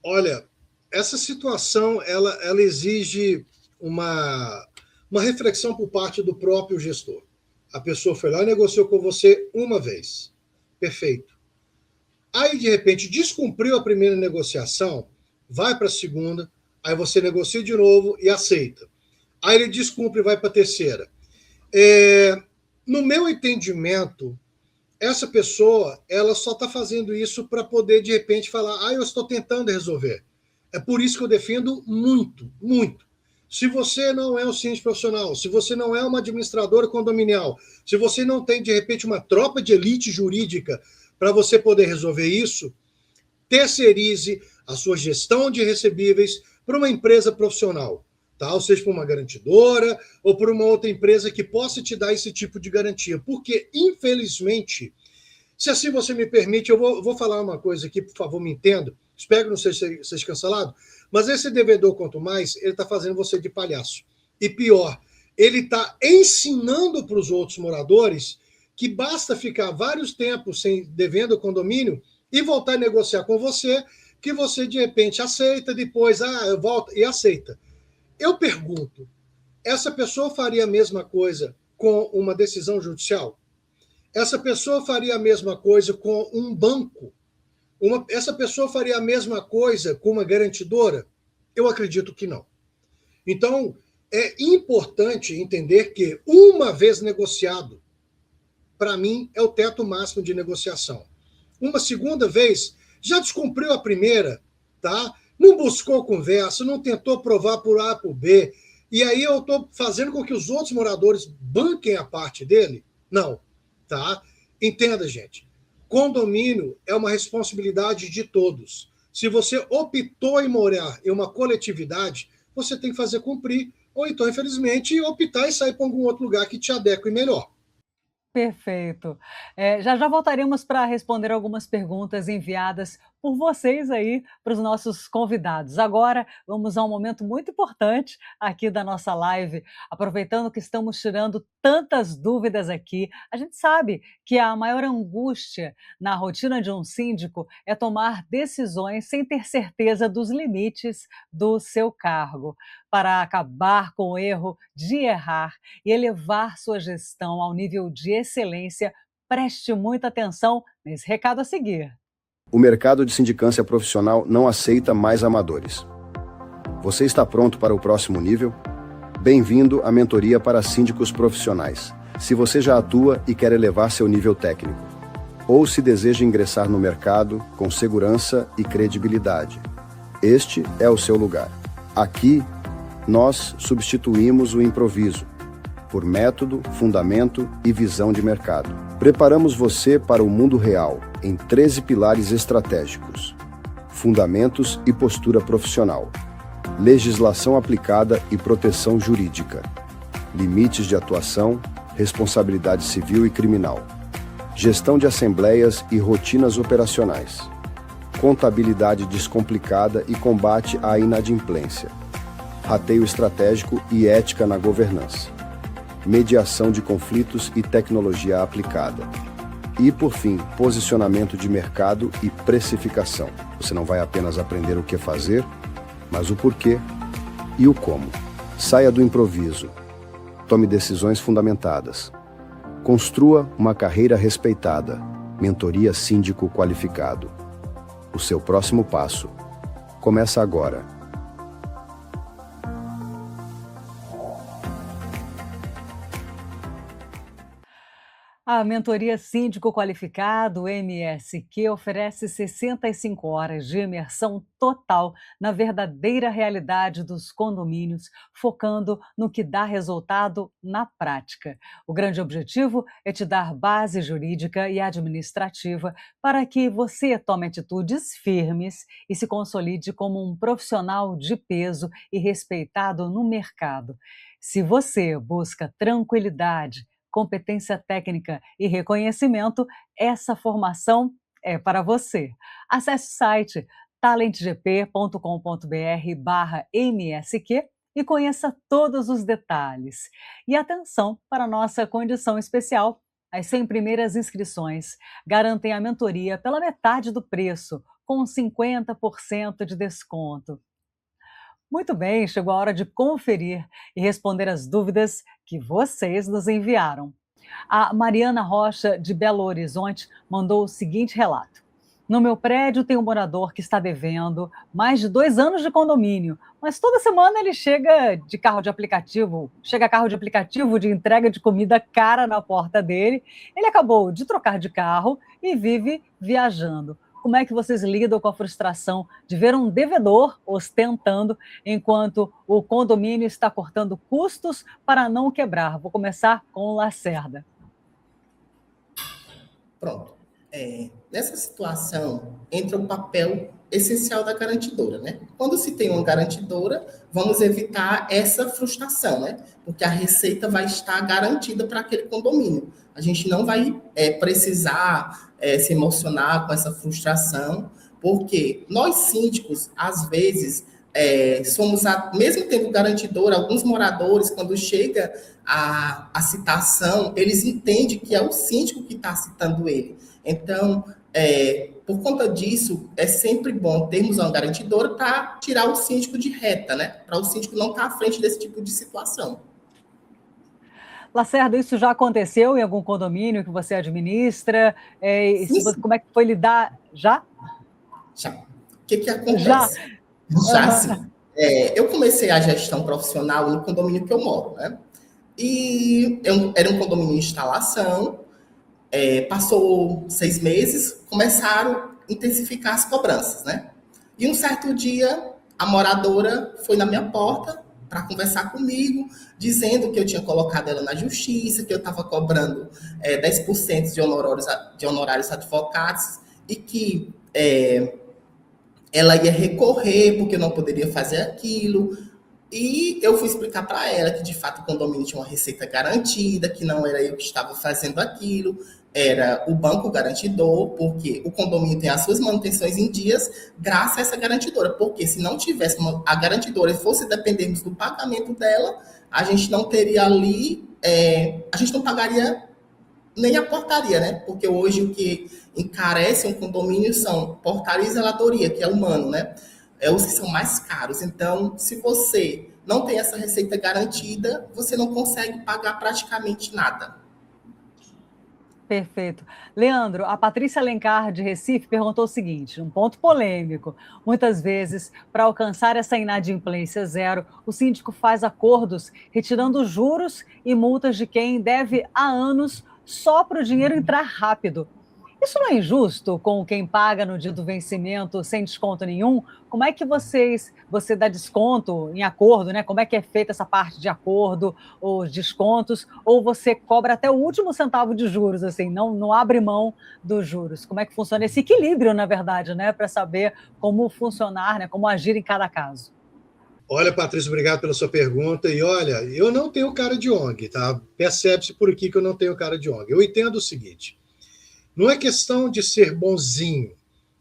Olha, essa situação ela exige uma reflexão por parte do próprio gestor. A pessoa foi lá e negociou com você uma vez. Perfeito. Aí, de repente, descumpriu a primeira negociação, vai para a segunda, aí você negocia de novo e aceita. Aí ele descumpre e vai para a terceira. No meu entendimento, essa pessoa ela só está fazendo isso para poder, de repente, falar eu estou tentando resolver. É por isso que eu defendo muito, muito. Se você não é um síndico profissional, se você não é uma administradora condominial, se você não tem, de repente, uma tropa de elite jurídica para você poder resolver isso, terceirize a sua gestão de recebíveis para uma empresa profissional, tá? Ou seja, para uma garantidora ou para uma outra empresa que possa te dar esse tipo de garantia. Porque, infelizmente, se assim você me permite, eu vou falar uma coisa aqui, por favor, me entenda. Espero que não seja cancelado, mas esse devedor, quanto mais, ele está fazendo você de palhaço. E pior, ele está ensinando para os outros moradores que basta ficar vários tempos devendo o condomínio e voltar a negociar com você, que você, de repente, aceita, depois, eu volto e aceita. Eu pergunto, essa pessoa faria a mesma coisa com uma decisão judicial? Essa pessoa faria a mesma coisa com um banco? Essa pessoa faria a mesma coisa com uma garantidora? Eu acredito que não. Então, é importante entender que, uma vez negociado, para mim, é o teto máximo de negociação. Uma segunda vez, já descumpriu a primeira, tá? Não buscou conversa, não tentou provar por A por B, e aí eu estou fazendo com que os outros moradores banquem a parte dele? Não, tá? Entenda, gente. Condomínio é uma responsabilidade de todos. Se você optou em morar em uma coletividade, você tem que fazer cumprir, ou então, infelizmente, optar e sair para algum outro lugar que te adeque melhor. Perfeito. Já voltaremos para responder algumas perguntas enviadas por vocês aí para os nossos convidados. Agora, vamos a um momento muito importante aqui da nossa live, aproveitando que estamos tirando tantas dúvidas aqui. A gente sabe que a maior angústia na rotina de um síndico é tomar decisões sem ter certeza dos limites do seu cargo. Para acabar com o erro de errar e elevar sua gestão ao nível de excelência, preste muita atenção nesse recado a seguir. O mercado de sindicância profissional não aceita mais amadores. Você está pronto para o próximo nível? Bem-vindo à mentoria para síndicos profissionais. Se você já atua e quer elevar seu nível técnico, ou se deseja ingressar no mercado com segurança e credibilidade, este é o seu lugar. Aqui, nós substituímos o improviso. por método, fundamento e visão de mercado. Preparamos você para o mundo real em 13 pilares estratégicos: fundamentos e postura profissional, legislação aplicada e proteção jurídica, limites de atuação, responsabilidade civil e criminal, gestão de assembleias e rotinas operacionais, contabilidade descomplicada e combate à inadimplência, rateio estratégico e ética na governança, mediação de conflitos e tecnologia aplicada. E, por fim, posicionamento de mercado e precificação. Você não vai apenas aprender o que fazer, mas o porquê e o como. Saia do improviso. Tome decisões fundamentadas. Construa uma carreira respeitada. Mentoria Síndico Qualificado. O seu próximo passo começa agora. A Mentoria Síndico Qualificado, MSQ, oferece 65 horas de imersão total na verdadeira realidade dos condomínios, focando no que dá resultado na prática. O grande objetivo é te dar base jurídica e administrativa para que você tome atitudes firmes e se consolide como um profissional de peso e respeitado no mercado. Se você busca tranquilidade, competência técnica e reconhecimento, essa formação é para você. Acesse o site talentgp.com.br/MSQ e conheça todos os detalhes. E atenção para a nossa condição especial: as 100 primeiras inscrições garantem a mentoria pela metade do preço, com 50% de desconto. Muito bem, chegou a hora de conferir e responder as dúvidas que vocês nos enviaram. A Mariana Rocha, de Belo Horizonte, mandou o seguinte relato: no meu prédio tem um morador que está devendo mais de 2 anos de condomínio, mas toda semana ele chega carro de aplicativo de entrega de comida cara na porta dele. Ele acabou de trocar de carro e vive viajando. Como é que vocês lidam com a frustração de ver um devedor ostentando enquanto o condomínio está cortando custos para não quebrar? Vou começar com o Lacerda. Pronto. Nessa situação, entra o papel essencial da garantidora, né? Quando se tem uma garantidora, vamos evitar essa frustração, né? Porque a receita vai estar garantida para aquele condomínio. A gente não vai precisar se emocionar com essa frustração, porque nós síndicos, às vezes, mesmo tendo garantidora, alguns moradores, quando chega a citação, eles entendem que é o síndico que está citando ele. Então, por conta disso, é sempre bom termos uma garantidora para tirar o síndico de reta, né? Para o síndico não estar à frente desse tipo de situação. Lacerda, isso já aconteceu em algum condomínio que você administra? Sim. Como é que foi lidar? Já? Já. O que acontece? Já sim. Eu comecei a gestão profissional no condomínio que eu moro, né? E era um condomínio de instalação. Passou 6 meses, começaram a intensificar as cobranças, né? E um certo dia, a moradora foi na minha porta para conversar comigo, dizendo que eu tinha colocado ela na justiça, que eu estava cobrando 10% de honorários advocados e que ela ia recorrer porque eu não poderia fazer aquilo. E eu fui explicar para ela que, de fato, o condomínio tinha uma receita garantida, que não era eu que estava fazendo aquilo, era o banco garantidor, porque o condomínio tem as suas manutenções em dias graças a essa garantidora. Porque se não tivesse a garantidora e fosse dependermos do pagamento dela, a gente não teria ali, a gente não pagaria nem a portaria, né? Porque hoje o que encarece um condomínio são portaria e zeladoria, que é humano, né? Os que são mais caros. Então, se você não tem essa receita garantida, você não consegue pagar praticamente nada. Perfeito. Leandro, a Patrícia Alencar, de Recife, perguntou o seguinte, um ponto polêmico. Muitas vezes, para alcançar essa inadimplência zero, o síndico faz acordos retirando juros e multas de quem deve há anos só para o dinheiro entrar rápido. Isso não é injusto com quem paga no dia do vencimento sem desconto nenhum? Como é que você dá desconto em acordo, né? Como é que é feita essa parte de acordo, os descontos, ou você cobra até o último centavo de juros, assim, não abre mão dos juros? Como é que funciona esse equilíbrio, na verdade, né? Para saber como funcionar, né? Como agir em cada caso. Olha, Patrícia, obrigado pela sua pergunta. E olha, eu não tenho cara de ONG, tá? Percebe-se por aqui que eu não tenho cara de ONG. Eu entendo o seguinte: não é questão de ser bonzinho,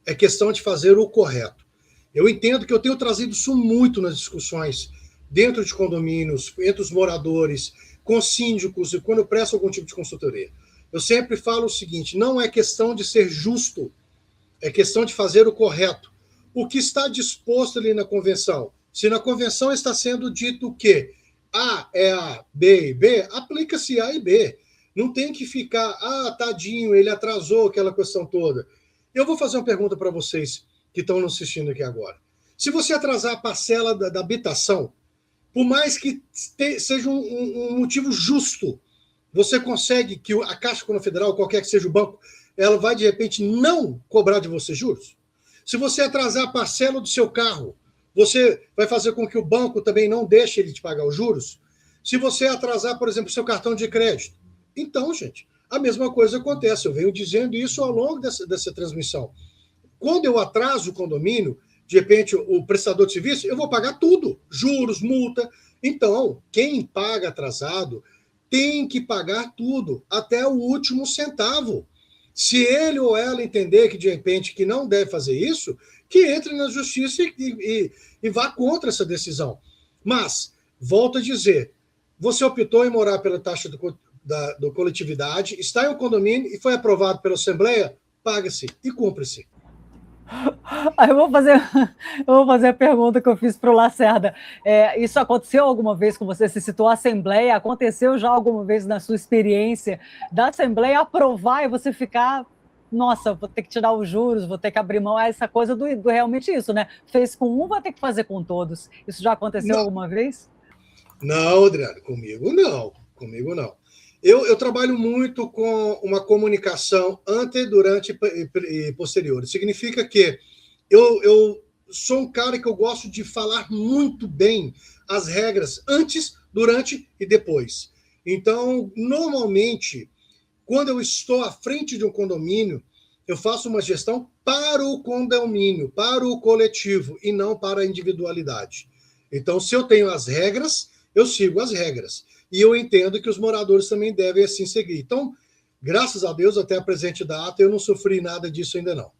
é questão de fazer o correto. Eu entendo que eu tenho trazido isso muito nas discussões dentro de condomínios, entre os moradores, com síndicos e quando eu presto algum tipo de consultoria. Eu sempre falo o seguinte: não é questão de ser justo, é questão de fazer o correto. O que está disposto ali na convenção? Se na convenção está sendo dito que A é A, B e B, aplica-se A e B. Não tem que ficar, tadinho, ele atrasou aquela questão toda. Eu vou fazer uma pergunta para vocês que estão nos assistindo aqui agora. Se você atrasar a parcela da habitação, por mais que seja um motivo justo, você consegue que a Caixa Econômica Federal, qualquer que seja o banco, ela vai, de repente, não cobrar de você juros? Se você atrasar a parcela do seu carro, você vai fazer com que o banco também não deixe ele te pagar os juros? Se você atrasar, por exemplo, o seu cartão de crédito. Então, gente, a mesma coisa acontece. Eu venho dizendo isso ao longo dessa transmissão. Quando eu atraso o condomínio, de repente, o prestador de serviço, eu vou pagar tudo. Juros, multa. Então, quem paga atrasado tem que pagar tudo, até o último centavo. Se ele ou ela entender que, de repente, que não deve fazer isso, que entre na justiça e vá contra essa decisão. Mas, volto a dizer, você optou em morar pela taxa da coletividade, está em um condomínio e foi aprovado pela Assembleia, paga-se e cumpre-se. Aí eu vou fazer a pergunta que eu fiz para o Lacerda. Isso aconteceu alguma vez com você? Você citou a Assembleia, aconteceu já alguma vez na sua experiência da Assembleia aprovar e você ficar, nossa, vou ter que tirar os juros, vou ter que abrir mão, essa coisa do realmente isso, né? Fez com um, vai ter que fazer com todos. Isso já aconteceu alguma vez? Não, Adriano, comigo não. Comigo não. Eu trabalho muito com uma comunicação ante, durante e posterior. Significa que eu sou um cara que eu gosto de falar muito bem as regras antes, durante e depois. Então, normalmente, quando eu estou à frente de um condomínio, eu faço uma gestão para o condomínio, para o coletivo, e não para a individualidade. Então, se eu tenho as regras, eu sigo as regras. E eu entendo que os moradores também devem assim seguir. Então, graças a Deus, até a presente data, eu não sofri nada disso ainda não.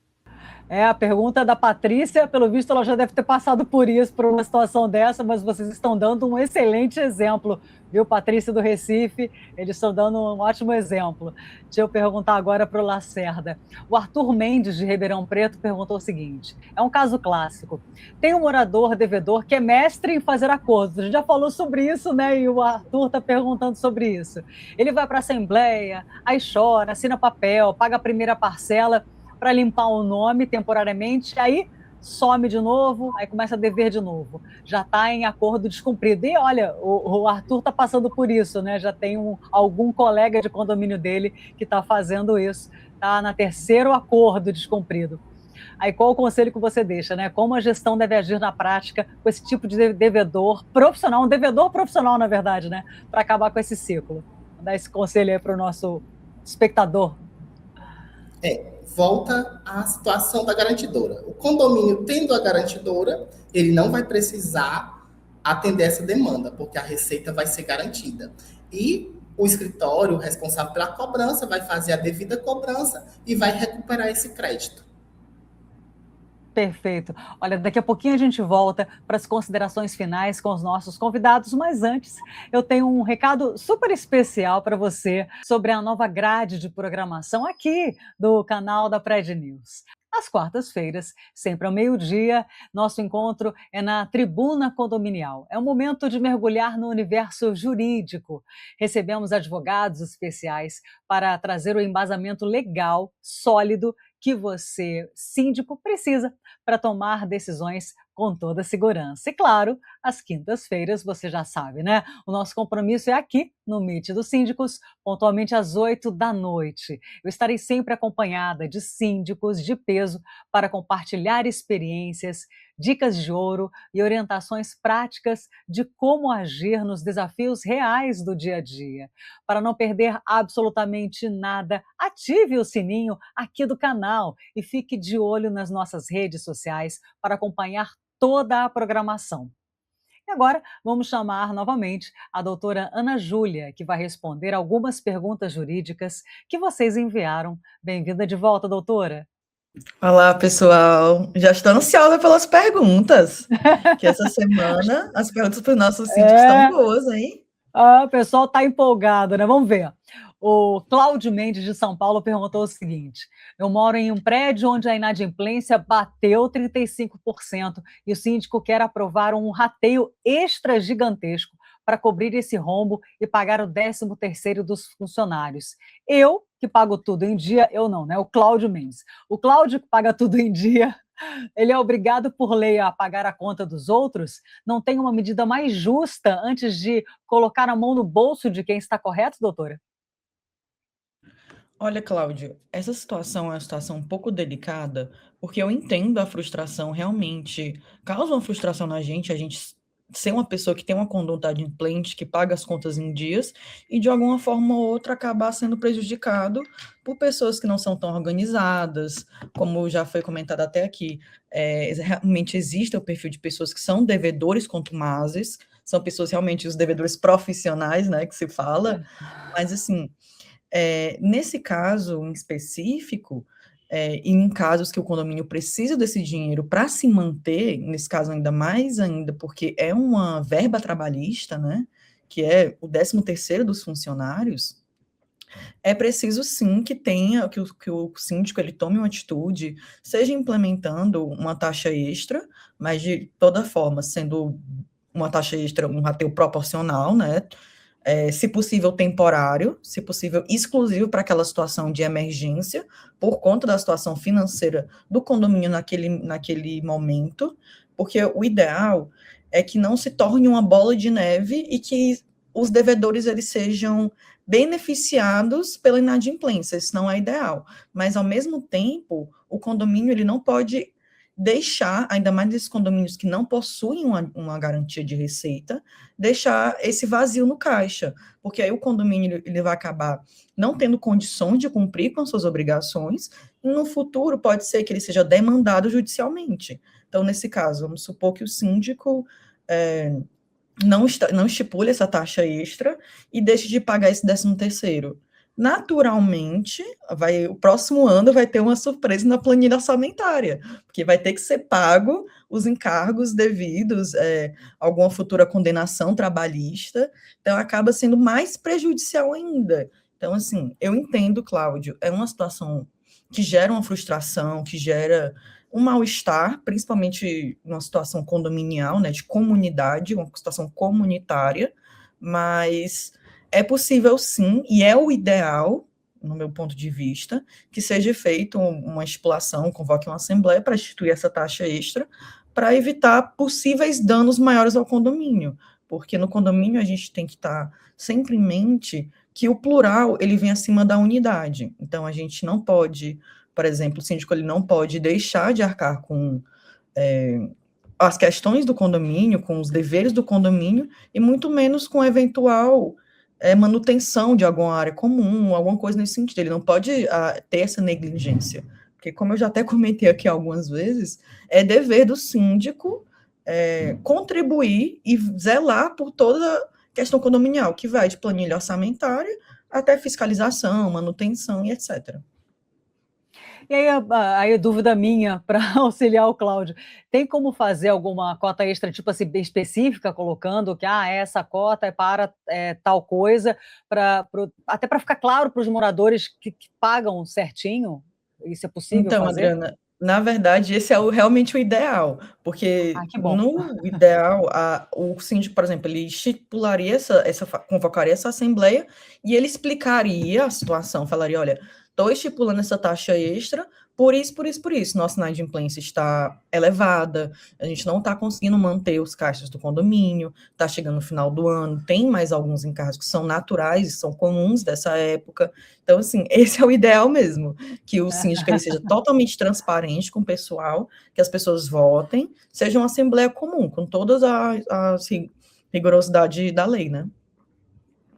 A pergunta da Patrícia, pelo visto, ela já deve ter passado por isso, por uma situação dessa, mas vocês estão dando um excelente exemplo, viu, Patrícia do Recife? Eles estão dando um ótimo exemplo. Deixa eu perguntar agora para o Lacerda. O Arthur Mendes, de Ribeirão Preto, perguntou o seguinte: é um caso clássico. Tem um morador devedor que é mestre em fazer acordos. A gente já falou sobre isso, né? E o Arthur está perguntando sobre isso. Ele vai para a Assembleia, aí chora, assina papel, paga a primeira parcela para limpar o nome temporariamente, aí some de novo, aí começa a dever de novo. Já está em acordo descumprido. E olha, o Arthur está passando por isso, né? Já tem algum colega de condomínio dele que está fazendo isso. Está na terceiro acordo descumprido. Aí qual o conselho que você deixa, né? Como a gestão deve agir na prática com esse tipo de devedor profissional, um devedor profissional, na verdade, né? Para acabar com esse ciclo. Vou dar esse conselho aí para o nosso espectador. Volta à situação da garantidora. O condomínio tendo a garantidora, ele não vai precisar atender essa demanda, porque a receita vai ser garantida. E o escritório, o responsável pela cobrança, vai fazer a devida cobrança e vai recuperar esse crédito. Perfeito. Olha, daqui a pouquinho a gente volta para as considerações finais com os nossos convidados, mas antes eu tenho um recado super especial para você sobre a nova grade de programação aqui do canal da Pred News. Às quartas-feiras, sempre ao meio-dia, nosso encontro é na Tribuna Condominial. É um momento de mergulhar no universo jurídico. Recebemos advogados especiais para trazer o embasamento legal, sólido, que você, síndico, precisa para tomar decisões com toda a segurança. E claro, às quintas-feiras, você já sabe, né? O nosso compromisso é aqui, no Meet dos Síndicos, pontualmente às 8 da noite. Eu estarei sempre acompanhada de síndicos de peso para compartilhar experiências, dicas de ouro e orientações práticas de como agir nos desafios reais do dia a dia. Para não perder absolutamente nada, ative o sininho aqui do canal e fique de olho nas nossas redes sociais para acompanhar toda a programação. E agora vamos chamar novamente a doutora Ana Júlia, que vai responder algumas perguntas jurídicas que vocês enviaram. Bem-vinda de volta, doutora. Olá, pessoal. Já estou ansiosa pelas perguntas, que essa semana as perguntas para os nossos síndicos estão boas, hein? O pessoal está empolgado, né? Vamos ver. O Cláudio Mendes, de São Paulo, perguntou o seguinte: eu moro em um prédio onde a inadimplência bateu 35% e o síndico quer aprovar um rateio extra gigantesco para cobrir esse rombo e pagar o 13º dos funcionários. Eu, que pago tudo em dia, eu não, né? O Cláudio Mendes. O Cláudio, que paga tudo em dia, ele é obrigado por lei a pagar a conta dos outros? Não tem uma medida mais justa antes de colocar a mão no bolso de quem está correto, doutora? Olha, Cláudio, essa situação é uma situação um pouco delicada, porque eu entendo a frustração, realmente causa uma frustração na gente, a gente ser uma pessoa que tem uma conduta adimplente, que paga as contas em dias, e de alguma forma ou outra acabar sendo prejudicado por pessoas que não são tão organizadas, como já foi comentado até aqui, realmente existe o perfil de pessoas que são devedores contumazes, são pessoas realmente os devedores profissionais, né, que se fala, mas assim, nesse caso em específico, e em casos que o condomínio precisa desse dinheiro para se manter, nesse caso ainda mais ainda, porque é uma verba trabalhista, né, que é o 13º dos funcionários, é preciso sim que tenha, que o síndico ele tome uma atitude, seja implementando uma taxa extra, mas de toda forma sendo uma taxa extra, um rateio proporcional, né, se possível temporário, se possível exclusivo para aquela situação de emergência, por conta da situação financeira do condomínio naquele momento, porque o ideal é que não se torne uma bola de neve e que os devedores eles sejam beneficiados pela inadimplência, isso não é ideal, mas ao mesmo tempo, o condomínio ele não pode deixar, ainda mais nesses condomínios que não possuem uma garantia de receita, deixar esse vazio no caixa, porque aí o condomínio ele vai acabar não tendo condições de cumprir com suas obrigações, e no futuro pode ser que ele seja demandado judicialmente. Então, nesse caso, vamos supor que o síndico não estipule essa taxa extra e deixe de pagar esse 13º. Naturalmente, o próximo ano vai ter uma surpresa na planilha orçamentária, porque vai ter que ser pago os encargos devidos, alguma futura condenação trabalhista, então acaba sendo mais prejudicial ainda. Então, assim, eu entendo, Cláudio, é uma situação que gera uma frustração, que gera um mal-estar, principalmente numa situação condominial, né, de comunidade, uma situação comunitária, mas é possível sim, e é o ideal, no meu ponto de vista, que seja feita uma estipulação, convoque uma assembleia para instituir essa taxa extra, para evitar possíveis danos maiores ao condomínio, porque no condomínio a gente tem que estar sempre em mente que o plural, ele vem acima da unidade, então a gente não pode, por exemplo, o síndico ele não pode deixar de arcar com as questões do condomínio, com os deveres do condomínio, e muito menos com eventual manutenção de alguma área comum, alguma coisa nesse sentido. Ele não pode ter essa negligência, porque como eu já até comentei aqui algumas vezes, é dever do síndico contribuir e zelar por toda questão condominial, que vai de planilha orçamentária até fiscalização, manutenção e etc. E aí a dúvida minha para auxiliar o Cláudio, tem como fazer alguma cota extra, tipo assim, bem específica, colocando que essa cota é para tal coisa, até para ficar claro para os moradores que pagam certinho? Isso é possível então, fazer? Adriana, na verdade, esse é realmente o ideal, porque que bom. no ideal, o síndico, por exemplo, ele estipularia convocaria essa assembleia e ele explicaria a situação, falaria, olha, estou estipulando essa taxa extra, por isso, nossa inadimplência está elevada, a gente não está conseguindo manter os caixas do condomínio, está chegando no final do ano, tem mais alguns encargos que são naturais, são comuns dessa época. Então, assim, esse é o ideal mesmo, que o síndico ele seja totalmente transparente com o pessoal, que as pessoas votem, seja uma assembleia comum, com todas as rigorosidades da lei, né?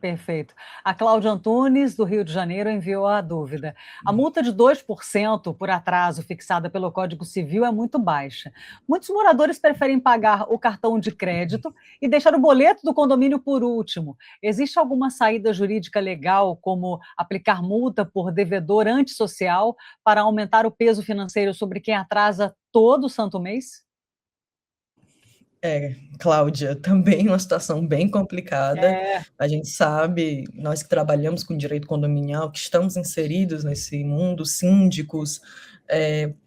Perfeito. A Cláudia Antunes, do Rio de Janeiro, enviou a dúvida. A multa de 2% por atraso fixada pelo Código Civil é muito baixa. Muitos moradores preferem pagar o cartão de crédito e deixar o boleto do condomínio por último. Existe alguma saída jurídica legal, como aplicar multa por devedor antissocial para aumentar o peso financeiro sobre quem atrasa todo santo mês? Cláudia, também uma situação bem complicada. É. A gente sabe, nós que trabalhamos com direito condominial, que estamos inseridos nesse mundo, síndicos,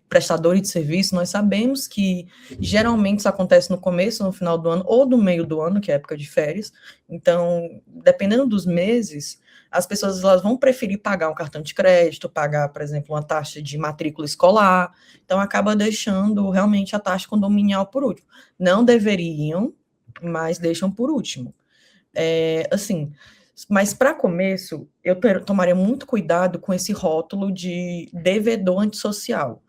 prestadores de serviço, nós sabemos que geralmente isso acontece no começo, no final do ano, ou no meio do ano, que é época de férias. Então, dependendo dos meses, as pessoas elas vão preferir pagar um cartão de crédito, pagar, por exemplo, uma taxa de matrícula escolar, então acaba deixando realmente a taxa condominial por último. Não deveriam, mas deixam por último. Assim, mas para começo, eu tomaria muito cuidado com esse rótulo de devedor antissocial.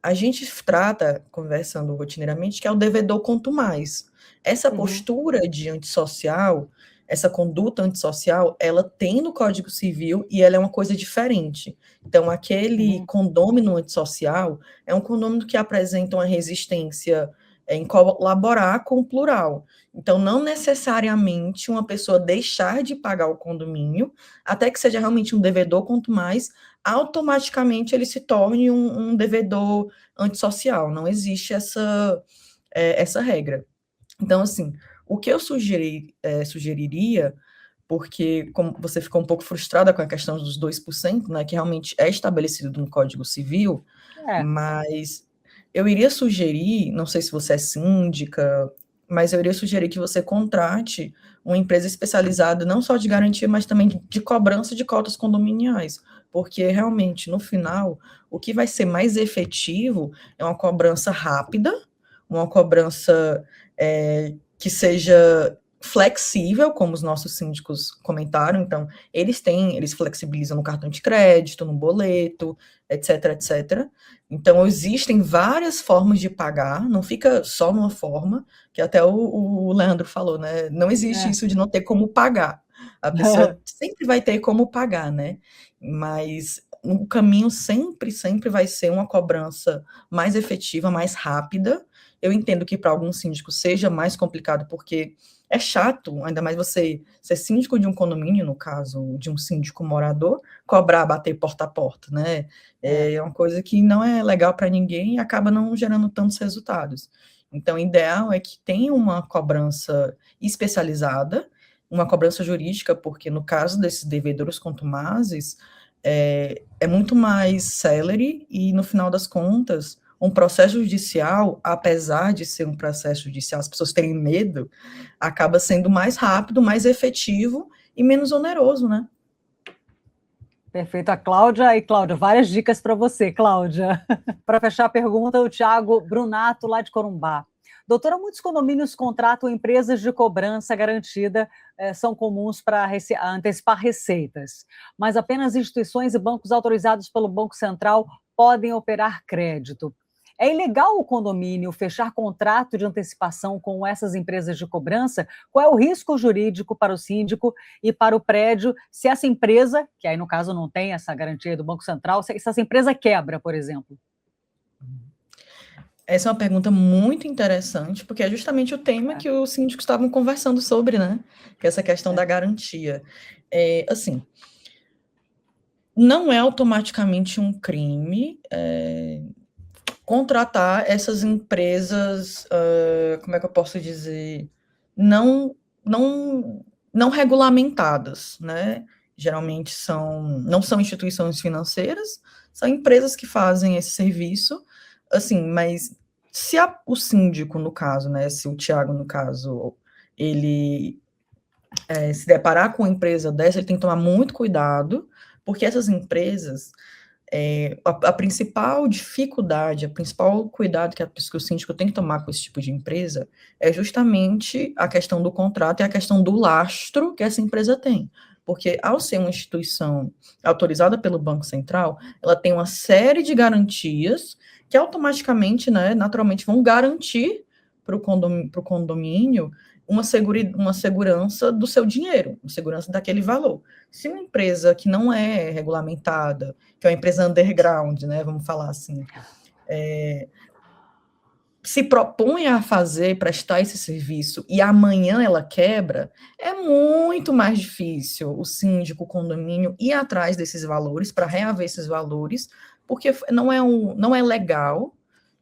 A gente trata, conversando rotineiramente, que é o devedor quanto mais. Essa postura de antissocial, essa conduta antissocial, ela tem no Código Civil e ela é uma coisa diferente. Então, aquele condômino antissocial é um condômino que apresenta uma resistência em colaborar com o plural. Então, não necessariamente uma pessoa deixar de pagar o condomínio, até que seja realmente um devedor quanto mais, automaticamente ele se torne um devedor antissocial. Não existe essa regra. Então, assim, o que eu sugeriria, porque como você ficou um pouco frustrada com a questão dos 2%, né, que realmente é estabelecido no Código Civil, mas eu iria sugerir, não sei se você é síndica, mas eu iria sugerir que você contrate uma empresa especializada não só de garantia, mas também de cobrança de cotas condominiais, porque realmente, no final, o que vai ser mais efetivo é uma cobrança rápida, uma cobrança que seja flexível, como os nossos síndicos comentaram. Então, eles flexibilizam no cartão de crédito, no boleto, etc, etc. Então, existem várias formas de pagar, não fica só numa forma, que até o Leandro falou, né? Não existe isso de não ter como pagar. A pessoa sempre vai ter como pagar, né? Mas o caminho sempre vai ser uma cobrança mais efetiva, mais rápida. Eu entendo que para alguns síndicos seja mais complicado, porque é chato, ainda mais você ser síndico de um condomínio, no caso de um síndico morador, cobrar, bater porta a porta, né? É uma coisa que não é legal para ninguém e acaba não gerando tantos resultados. Então, o ideal é que tenha uma cobrança especializada, uma cobrança jurídica, porque no caso desses devedores contumazes, é muito mais célere e, no final das contas, um processo judicial, apesar de ser um processo judicial, as pessoas terem medo, acaba sendo mais rápido, mais efetivo e menos oneroso, né? Perfeito. A Cláudia, e Cláudia, várias dicas para você, Cláudia. Para fechar a pergunta, o Thiago Brunato, lá de Corumbá. Doutora, muitos condomínios contratam empresas de cobrança garantida, são comuns para antecipar receitas, mas apenas instituições e bancos autorizados pelo Banco Central podem operar crédito. É ilegal o condomínio fechar contrato de antecipação com essas empresas de cobrança? Qual é o risco jurídico para o síndico e para o prédio se essa empresa, que aí no caso não tem essa garantia do Banco Central, se essa empresa quebra, por exemplo? Essa é uma pergunta muito interessante, porque é justamente o tema que os síndicos estavam conversando sobre, né? Que é essa questão da garantia. Assim, não é automaticamente um crime contratar essas empresas, como é que eu posso dizer, não regulamentadas, né? Geralmente não são instituições financeiras, são empresas que fazem esse serviço, assim, mas se o síndico, no caso, né, se o Thiago, no caso, ele se deparar com uma empresa dessa, ele tem que tomar muito cuidado, porque essas empresas, A principal dificuldade, o principal cuidado que o síndico tem que tomar com esse tipo de empresa é justamente a questão do contrato e a questão do lastro que essa empresa tem. Porque, ao ser uma instituição autorizada pelo Banco Central, ela tem uma série de garantias que automaticamente, né, naturalmente, vão garantir para o condomínio uma segurança do seu dinheiro, uma segurança daquele valor. Se uma empresa que não é regulamentada, que é uma empresa underground, né, vamos falar assim, se propõe a prestar esse serviço e amanhã ela quebra, é muito mais difícil o síndico, o condomínio ir atrás desses valores, para reaver esses valores, porque não é legal,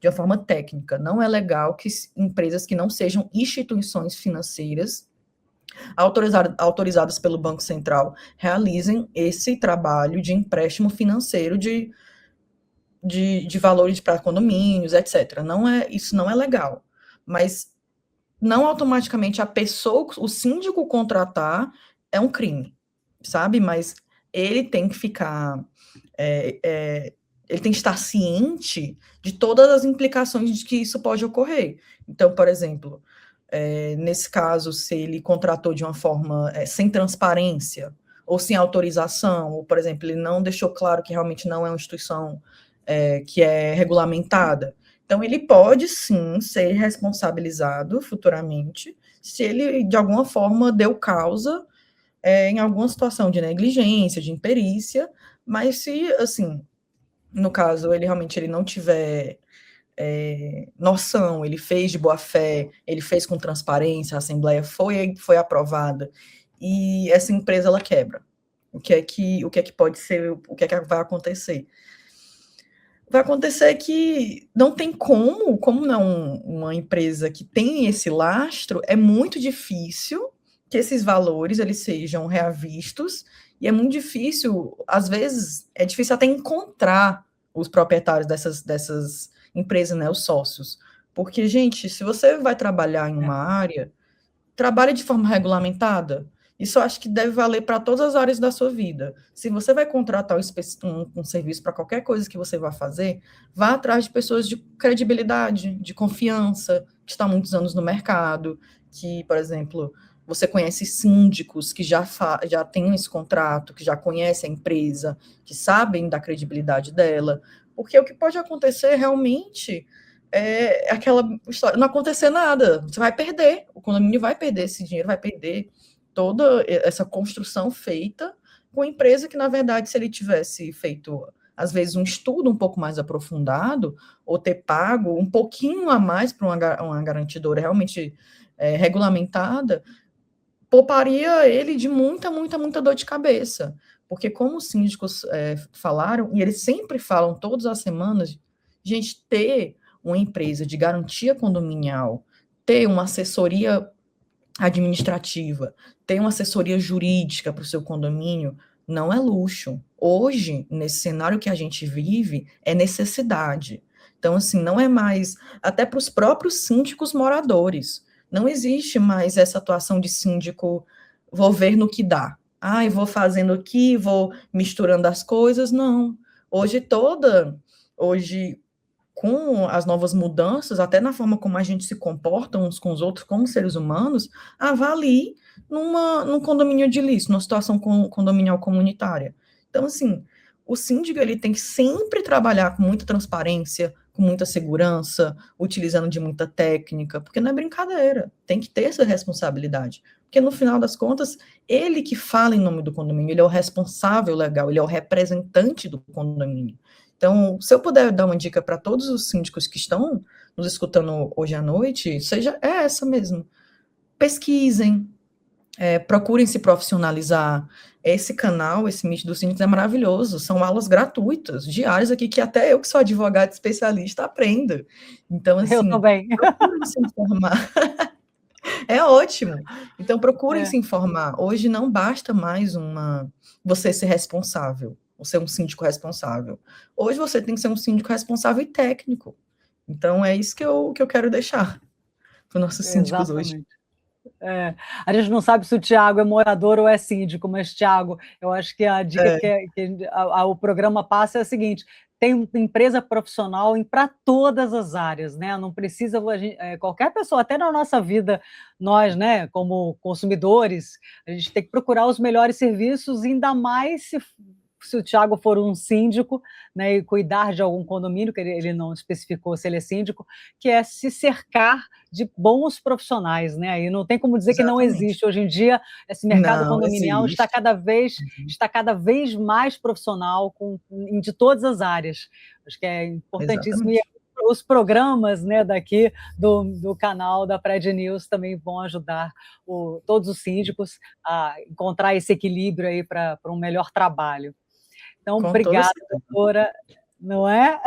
de uma forma técnica, não é legal que empresas que não sejam instituições financeiras autorizadas pelo Banco Central realizem esse trabalho de empréstimo financeiro de valores para condomínios, etc. Isso não é legal. Mas não automaticamente o síndico contratar é um crime, sabe? Mas ele tem que ficar... ele tem que estar ciente de todas as implicações de que isso pode ocorrer. Então, por exemplo, nesse caso, se ele contratou de uma forma sem transparência, ou sem autorização, ou, por exemplo, ele não deixou claro que realmente não é uma instituição que é regulamentada, então ele pode, sim, ser responsabilizado futuramente se ele, de alguma forma, deu causa em alguma situação de negligência, de imperícia, mas se, assim, no caso, ele não tiver noção, ele fez de boa fé, ele fez com transparência, a assembleia foi aprovada, e essa empresa, ela quebra. O que é que pode ser, o que é que vai acontecer? Vai acontecer que não tem como não uma empresa que tem esse lastro, é muito difícil que esses valores eles sejam reavistos, e é muito difícil, às vezes, é difícil até encontrar os proprietários dessas empresas, né, os sócios. Porque, gente, se você vai trabalhar em uma área, trabalhe de forma regulamentada. Isso eu acho que deve valer para todas as áreas da sua vida. Se você vai contratar um serviço para qualquer coisa que você vai fazer, vá atrás de pessoas de credibilidade, de confiança, que estão há muitos anos no mercado, que, por exemplo, você conhece síndicos que já têm esse contrato, que já conhecem a empresa, que sabem da credibilidade dela, porque o que pode acontecer realmente é aquela história, não acontecer nada, você vai perder, o condomínio vai perder esse dinheiro, vai perder toda essa construção feita com a empresa que, na verdade, se ele tivesse feito, às vezes, um estudo um pouco mais aprofundado, ou ter pago um pouquinho a mais para uma garantidora realmente regulamentada, pouparia ele de muita dor de cabeça. Porque, como os síndicos falaram, e eles sempre falam todas as semanas, gente, ter uma empresa de garantia condominial, ter uma assessoria administrativa, ter uma assessoria jurídica para o seu condomínio, não é luxo. Hoje, nesse cenário que a gente vive, é necessidade. Então, assim, não é mais, até para os próprios síndicos moradores, não existe mais essa atuação de síndico, vou ver no que dá. Eu vou fazendo aqui, vou misturando as coisas, não. Hoje, com as novas mudanças, até na forma como a gente se comporta uns com os outros, como seres humanos, avalie num condomínio edilício, numa situação condominial comunitária. Então, assim, o síndico ele tem que sempre trabalhar com muita transparência, com muita segurança, utilizando de muita técnica, porque não é brincadeira, tem que ter essa responsabilidade. Porque, no final das contas, ele que fala em nome do condomínio, ele é o responsável legal, ele é o representante do condomínio. Então, se eu puder dar uma dica para todos os síndicos que estão nos escutando hoje à noite, é essa mesmo. Pesquisem, procurem se profissionalizar. Esse canal, esse Meet dos Síndicos é maravilhoso. São aulas gratuitas, diárias aqui, que até eu, que sou advogada especialista, aprendo. Então, assim, eu também. Procurem se informar. É ótimo. Então, procurem se informar. Hoje não basta mais você ser responsável, ou ser um síndico responsável. Hoje você tem que ser um síndico responsável e técnico. Então, é isso que eu quero deixar para os nossos síndicos hoje. É, a gente não sabe se o Tiago é morador ou é síndico, mas, Tiago, eu acho que a dica É, que o programa passa é a seguinte: tem uma empresa profissional para todas as áreas, né? Não precisa qualquer pessoa, até na nossa vida, nós, né, como consumidores, a gente tem que procurar os melhores serviços, ainda mais se o Tiago for um síndico, né, e cuidar de algum condomínio, que ele não especificou se ele é síndico, que é se cercar de bons profissionais, né? E não tem como dizer que não exatamente. existe. Hoje em dia, esse mercado Não, condominial existe. Uhum, está cada vez mais profissional de todas as áreas. Acho que é importantíssimo. E exatamente. os programas, né, daqui do canal da Pred News também vão ajudar todos os síndicos a encontrar esse equilíbrio aí para um melhor trabalho. Então, Com toda obrigada, certeza. doutora, não é?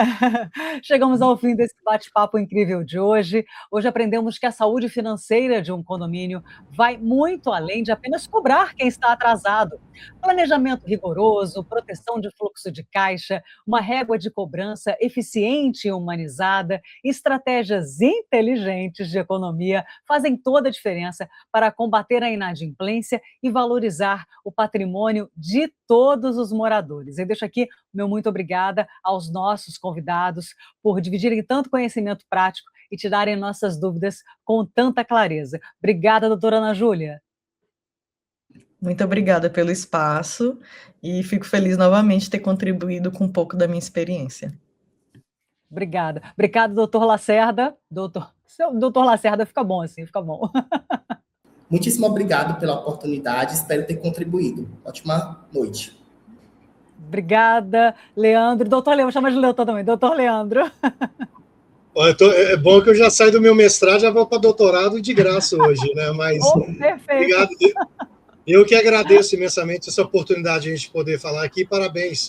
Chegamos ao fim desse bate-papo incrível de hoje. Hoje aprendemos que a saúde financeira de um condomínio vai muito além de apenas cobrar quem está atrasado. Planejamento rigoroso, proteção de fluxo de caixa, uma régua de cobrança eficiente e humanizada, estratégias inteligentes de economia fazem toda a diferença para combater a inadimplência e valorizar o patrimônio de todos os moradores. Eu deixo aqui meu muito obrigada aos nossos convidados por dividirem tanto conhecimento prático e tirarem nossas dúvidas com tanta clareza. Obrigada, doutora Ana Júlia. Muito obrigada pelo espaço e fico feliz novamente de ter contribuído com um pouco da minha experiência. Obrigada. Obrigado, doutor Lacerda. Doutor Lacerda fica bom assim, fica bom. Muitíssimo obrigado pela oportunidade, espero ter contribuído. Ótima noite. Obrigada, Leandro. Doutor Leandro, chama de Leandro também. Doutor Leandro. É bom que eu já saio do meu mestrado, já vou para doutorado de graça hoje, né? Mas Oh, perfeito. obrigado. Eu que agradeço imensamente essa oportunidade de a gente poder falar aqui. Parabéns,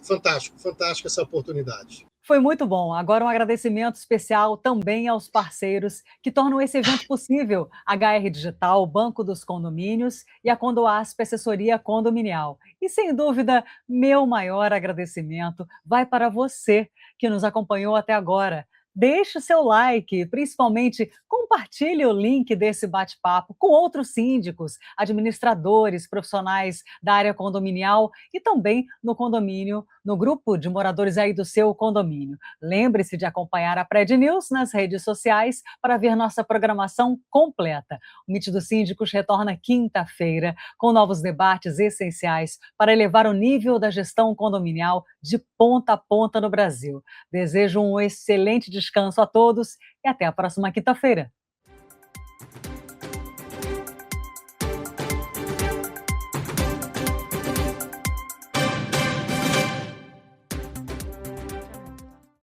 fantástico, fantástica essa oportunidade. Foi muito bom. Agora um agradecimento especial também aos parceiros que tornam esse evento possível: HR Digital, Banco dos Condomínios e a Condoasp Assessoria Condominial. E sem dúvida, meu maior agradecimento vai para você que nos acompanhou até agora. Deixe o seu like, principalmente compartilhe o link desse bate-papo com outros síndicos, administradores, profissionais da área condominial e também no condomínio, no grupo de moradores aí do seu condomínio. Lembre-se de acompanhar a Pred News nas redes sociais para ver nossa programação completa. O Meet dos Síndicos retorna quinta-feira com novos debates essenciais para elevar o nível da gestão condominial de ponta a ponta no Brasil. Desejo um excelente descanso a todos e até a próxima quinta-feira.